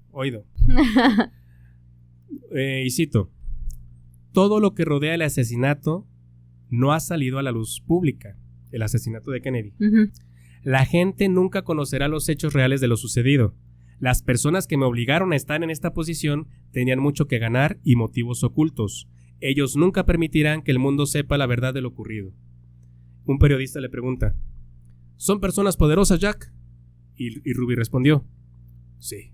A: Y cito: todo lo que rodea el asesinato no ha salido a la luz pública. El asesinato de Kennedy. La gente nunca conocerá los hechos reales de lo sucedido. Las personas que me obligaron a estar en esta posición tenían mucho que ganar y motivos ocultos. Ellos nunca permitirán que el mundo sepa la verdad de lo ocurrido. Un periodista le pregunta: ¿son personas poderosas, Jack? Y Ruby respondió: sí,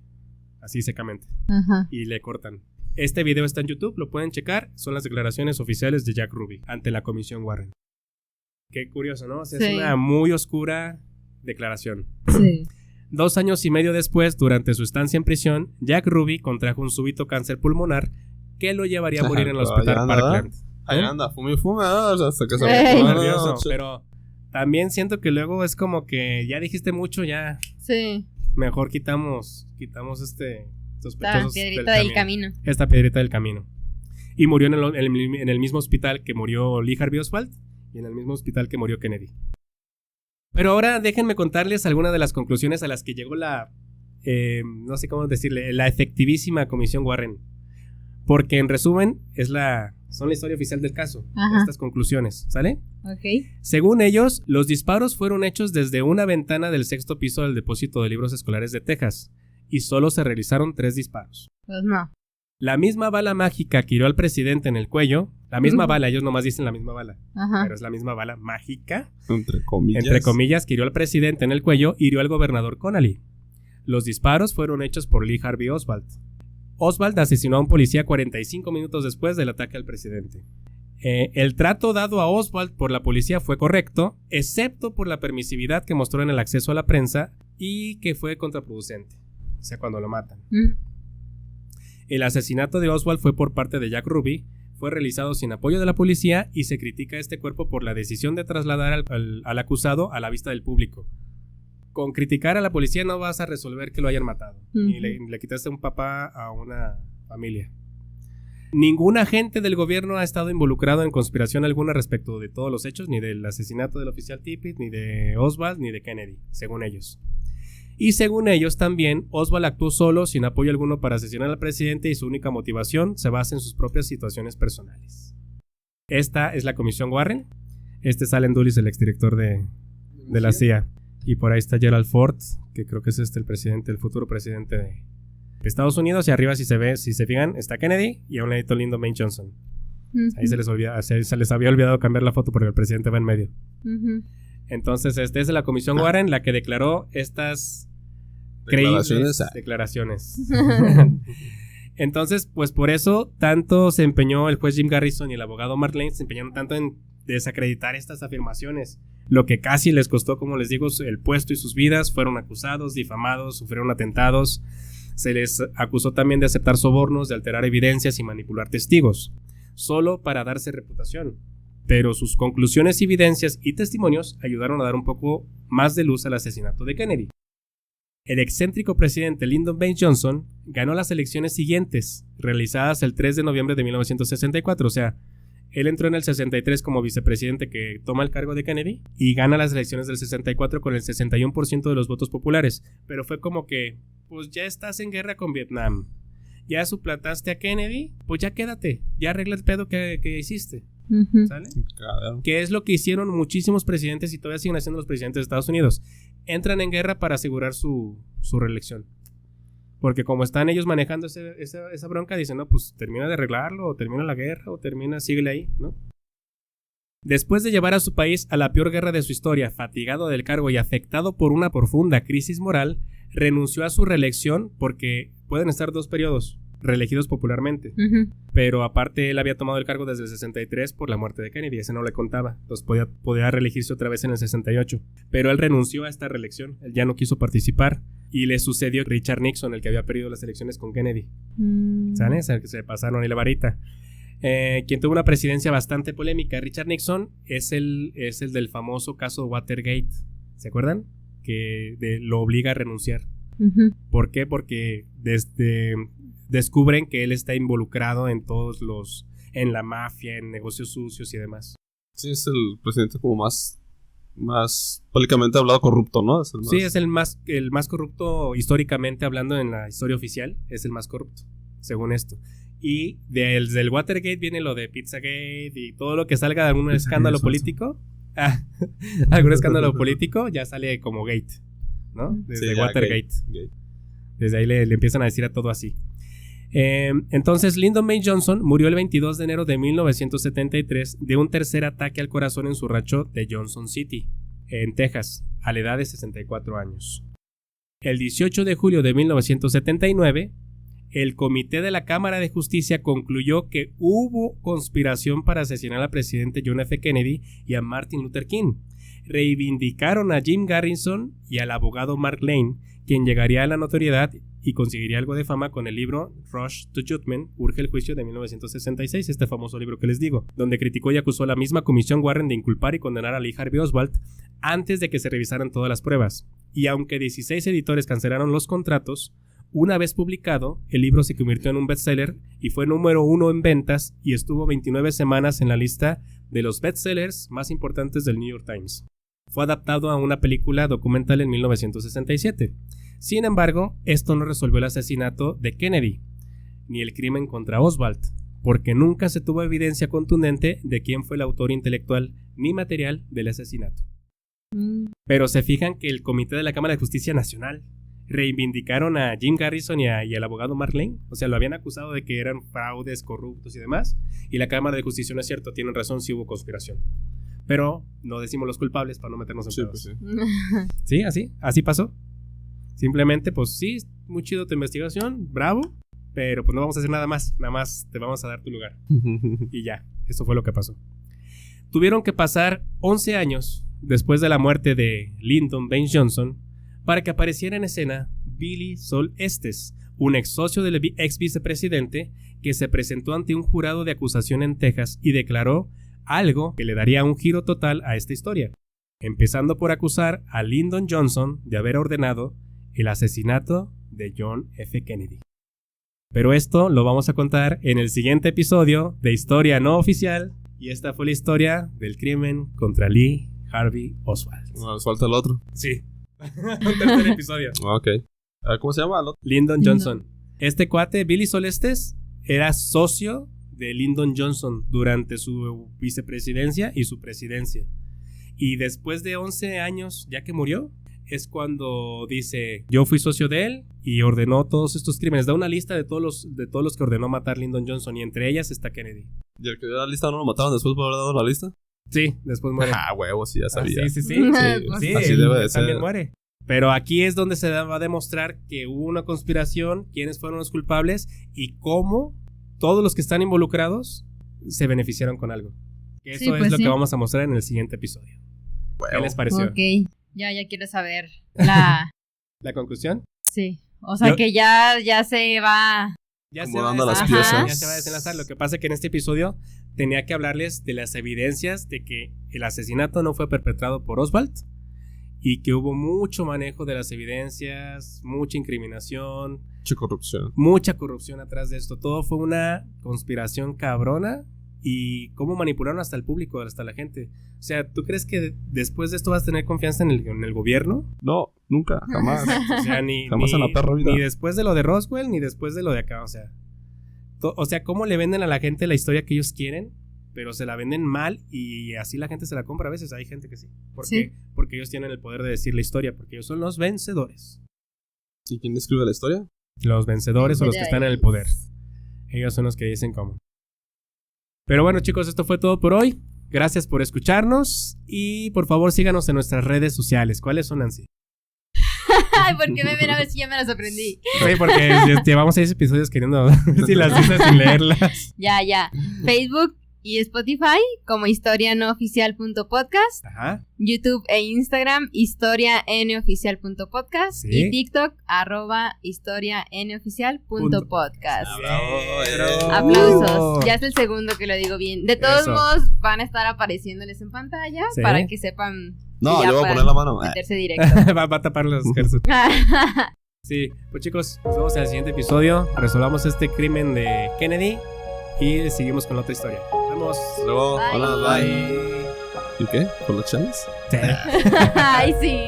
A: así secamente. Y le cortan. Este video está en YouTube, lo pueden checar. Son las declaraciones oficiales de Jack Ruby ante la Comisión Warren. Qué curioso, ¿no? O sea, es una muy oscura declaración.
C: Sí.
A: 2 años y medio después, durante su estancia en prisión, Jack Ruby contrajo un súbito cáncer pulmonar que lo llevaría a morir en el hospital Parkland.
D: Ahí anda, fume, hasta que se
A: nervioso, pero también siento que luego es como que ya dijiste mucho, ya.
C: Sí.
A: Mejor quitamos sospechosos
C: del camino.
A: Esta piedrita del camino. Y murió en el mismo hospital que murió Lee Harvey Oswald y en el mismo hospital que murió Kennedy. Pero ahora déjenme contarles algunas de las conclusiones a las que llegó no sé cómo decirle, la efectivísima Comisión Warren. Porque en resumen son la historia oficial del caso. Estas conclusiones, ¿sale?
C: Ok.
A: Según ellos, los disparos fueron hechos desde una ventana del 6º piso del depósito de libros escolares de Texas y solo se realizaron 3 disparos.
C: Pues no.
A: La misma bala mágica que hirió al presidente en el cuello, la misma bala, ellos nomás dicen la misma bala, pero es la misma bala mágica, entre comillas, que hirió al presidente en el cuello, hirió al gobernador Connally. Los disparos fueron hechos por Lee Harvey Oswald. Oswald asesinó a un policía 45 minutos después del ataque al presidente. El trato dado a Oswald por la policía fue correcto, excepto por la permisividad que mostró en el acceso a la prensa y que fue contraproducente, o sea, cuando lo matan. El asesinato de Oswald fue por parte de Jack Ruby, fue realizado sin apoyo de la policía y se critica a este cuerpo por la decisión de trasladar al acusado a la vista del público. Con criticar a la policía no vas a resolver que lo hayan matado. Y le quitaste un papá a una familia. Ningún agente del gobierno ha estado involucrado en conspiración alguna respecto de todos los hechos, ni del asesinato del oficial Tippit, ni de Oswald, ni de Kennedy, según ellos. Y según ellos también, Oswald actuó solo, sin apoyo alguno para asesinar al presidente y su única motivación se basa en sus propias situaciones personales. Esta es la Comisión Warren. Este es Allen Dulles, el exdirector de la CIA. Y por ahí está Gerald Ford, que creo que es el futuro presidente de Estados Unidos. Y arriba, si se fijan, está Kennedy y a un ladito Lyndon Baines Johnson. Ahí se les había olvidado cambiar la foto porque el presidente va en medio. Entonces, esta es la Comisión Warren la que declaró estas creíbles declaraciones. Entonces, pues por eso tanto se empeñó el juez Jim Garrison y el abogado Mark Lane, se empeñaron tanto en desacreditar estas afirmaciones, lo que casi les costó, como les digo, el puesto y sus vidas. Fueron acusados, difamados, sufrieron atentados. Se les acusó también de aceptar sobornos, de alterar evidencias y manipular testigos, solo para darse reputación. Pero sus conclusiones, evidencias y testimonios ayudaron a dar un poco más de luz al asesinato de Kennedy. El excéntrico presidente Lyndon Baines Johnson ganó las elecciones siguientes, realizadas el 3 de noviembre de 1964, o sea, Él entró en el 63 como vicepresidente que toma el cargo de Kennedy y gana las elecciones del 64 con el 61% de los votos populares. Pero fue como que, pues ya estás en guerra con Vietnam, ya suplantaste a Kennedy, pues ya quédate, ya arregla el pedo que hiciste. ¿Sale?
D: Claro.
A: Que es lo que hicieron muchísimos presidentes y todavía siguen haciendo los presidentes de Estados Unidos. Entran en guerra para asegurar su reelección. Porque como están ellos manejando esa bronca, dicen, no, pues termina de arreglarlo, o termina la guerra, o síguele ahí, ¿no? Después de llevar a su país a la peor guerra de su historia, fatigado del cargo y afectado por una profunda crisis moral, renunció a su reelección porque pueden estar 2 periodos reelegidos popularmente. Pero aparte él había tomado el cargo desde el 63 por la muerte de Kennedy, ese no le contaba. Entonces podía reelegirse otra vez en el 68. Pero él renunció a esta reelección, él ya no quiso participar. Y le sucedió Richard Nixon, el que había perdido las elecciones con Kennedy. ¿Sabes? El que se pasaron y la varita. Quien tuvo una presidencia bastante polémica. Richard Nixon es el del famoso caso Watergate. ¿Se acuerdan? Que lo obliga a renunciar. ¿Por qué? Porque descubren que él está involucrado en en la mafia, en negocios sucios y demás.
D: Sí, es el presidente como más públicamente hablado corrupto, ¿no?
A: Sí, es el más corrupto históricamente hablando en la historia oficial. Es el más corrupto, según esto. Y del Watergate viene lo de Pizzagate y todo lo que salga de algún escándalo político. Algún escándalo político ya sale como Gate, ¿no? Desde
D: sí,
A: Watergate.
D: Gate.
A: Desde ahí le empiezan a decir a todo así. Entonces Lyndon B. Johnson murió el 22 de enero de 1973 de un tercer ataque al corazón en su rancho de Johnson City, en Texas, a la edad de 64 años. El 18 de julio de 1979, el comité de la Cámara de Justicia concluyó que hubo conspiración para asesinar al presidente John F. Kennedy y a Martin Luther King. Reivindicaron a Jim Garrison y al abogado Mark Lane, quien llegaría a la notoriedad y conseguiría algo de fama con el libro Rush to Judgment, Urge el Juicio, de 1966, este famoso libro que les digo, donde criticó y acusó a la misma comisión Warren de inculpar y condenar a Lee Harvey Oswald antes de que se revisaran todas las pruebas. Y aunque 16 editores cancelaron los contratos, una vez publicado, el libro se convirtió en un bestseller y fue número 1 en ventas y estuvo 29 semanas en la lista de los bestsellers más importantes del New York Times. Fue adaptado a una película documental en 1967. Sin embargo, esto no resolvió el asesinato de Kennedy, ni el crimen contra Oswald, porque nunca se tuvo evidencia contundente de quién fue el autor intelectual ni material del asesinato. Pero se fijan que el Comité de la Cámara de Justicia Nacional reivindicaron a Jim Garrison y al abogado Mark Lane. O sea, lo habían acusado de que eran fraudes, corruptos y demás. Y la Cámara de Justicia, no es cierto, tienen razón, sí hubo conspiración. Pero no decimos los culpables para no meternos en pedos.
D: Pues
A: sí, así pasó. Simplemente, pues sí, muy chido tu investigación, bravo, pero pues no vamos a hacer nada más te vamos a dar tu lugar. Y ya, eso fue lo que pasó. Tuvieron que pasar 11 años después de la muerte de Lyndon B. Johnson para que apareciera en escena Billy Sol Estes, un ex socio del ex vicepresidente que se presentó ante un jurado de acusación en Texas y declaró algo que le daría un giro total a esta historia, empezando por acusar a Lyndon Johnson de haber ordenado el asesinato de John F. Kennedy. Pero esto lo vamos a contar en el siguiente episodio de Historia No Oficial, y esta fue la historia del crimen contra Lee Harvey Oswald.
D: Nos falta el otro.
A: Sí. Un tercer episodio.
D: Ok. ¿Cómo se llama el otro?
A: Lyndon Johnson. Este cuate, Billy Solestes, era socio de Lyndon Johnson durante su vicepresidencia y su presidencia. Y después de 11 años, ya que murió, es cuando dice, yo fui socio de él y ordenó todos estos crímenes. Da una lista de todos los que ordenó matar Lyndon Johnson, y entre ellas está Kennedy.
D: ¿Y el que dio la lista no lo mataron después por haber dado la lista?
A: Sí, después muere.
D: Huevos, sí, ya sabía.
A: Sí,
D: Sí, así
A: él
D: debe de
A: también
D: ser.
A: muere. Pero aquí es donde se va a demostrar que hubo una conspiración, quiénes fueron los culpables y cómo todos los que están involucrados se beneficiaron con algo. Eso
C: Sí, pues
A: es lo
C: sí.
A: que vamos a mostrar en el siguiente episodio. ¿Qué les pareció?
C: Ok, ya quiero saber la...
A: ¿La conclusión?
C: Sí, o sea que ya se va...
A: Ya
D: Como dando las
C: piezas.
A: Ya se va a desenlazar. Lo que pasa es que en este episodio tenía que hablarles de las evidencias de que el asesinato no fue perpetrado por Oswald y que hubo mucho manejo de las evidencias, mucha incriminación,
D: Mucha corrupción.
A: mucha corrupción atrás de esto. Todo fue una conspiración cabrona y cómo manipularon hasta el público, hasta la gente. O sea, ¿tú crees que después de esto vas a tener confianza en el gobierno?
D: No, nunca, jamás.
A: O sea,
D: Jamás en la perra vida.
A: Ni después de lo de Roswell, ni después de lo de acá, o sea, ¿cómo le venden a la gente la historia que ellos quieren? Pero se la venden mal y así la gente se la compra a veces. Hay gente que sí. ¿Por qué? Porque ellos tienen el poder de decir la historia, porque ellos son los vencedores.
D: ¿Y quién escribe la historia?
A: Los vencedores o los que están en el poder. Ellos son los que dicen cómo. Pero bueno, chicos, esto fue todo por hoy. Gracias por escucharnos y por favor síganos en nuestras redes sociales. ¿Cuáles son, Nancy?
C: Ay, ¿por qué me ven a ver si ya me las aprendí?
A: Sí, porque llevamos 6 episodios queriendo ver si las dices sin leerlas.
C: Ya. Facebook y Spotify como historianoficial.podcast.
A: Ajá.
C: YouTube e Instagram historianoficial.podcast.
A: Sí.
C: Y TikTok @historianoficial.podcast.
D: Bravo.
C: Aplausos. Ya es el segundo que lo digo bien. De todos
A: Eso.
C: modos, van a estar apareciéndoles en pantalla
A: Sí.
C: para que sepan.
D: No,
C: y ya
D: yo voy a
C: puedan
D: poner la mano.
C: meterse directo.
A: va a tapar los Gerson. Sí, pues chicos, nos vemos en el siguiente episodio. Resolvamos este crimen de Kennedy y seguimos con la otra historia. Nos vemos.
D: Luego,
C: Bye.
D: hola, bye. ¿Y qué? ¿Con los chelas?
A: Sí.
C: Ay, sí.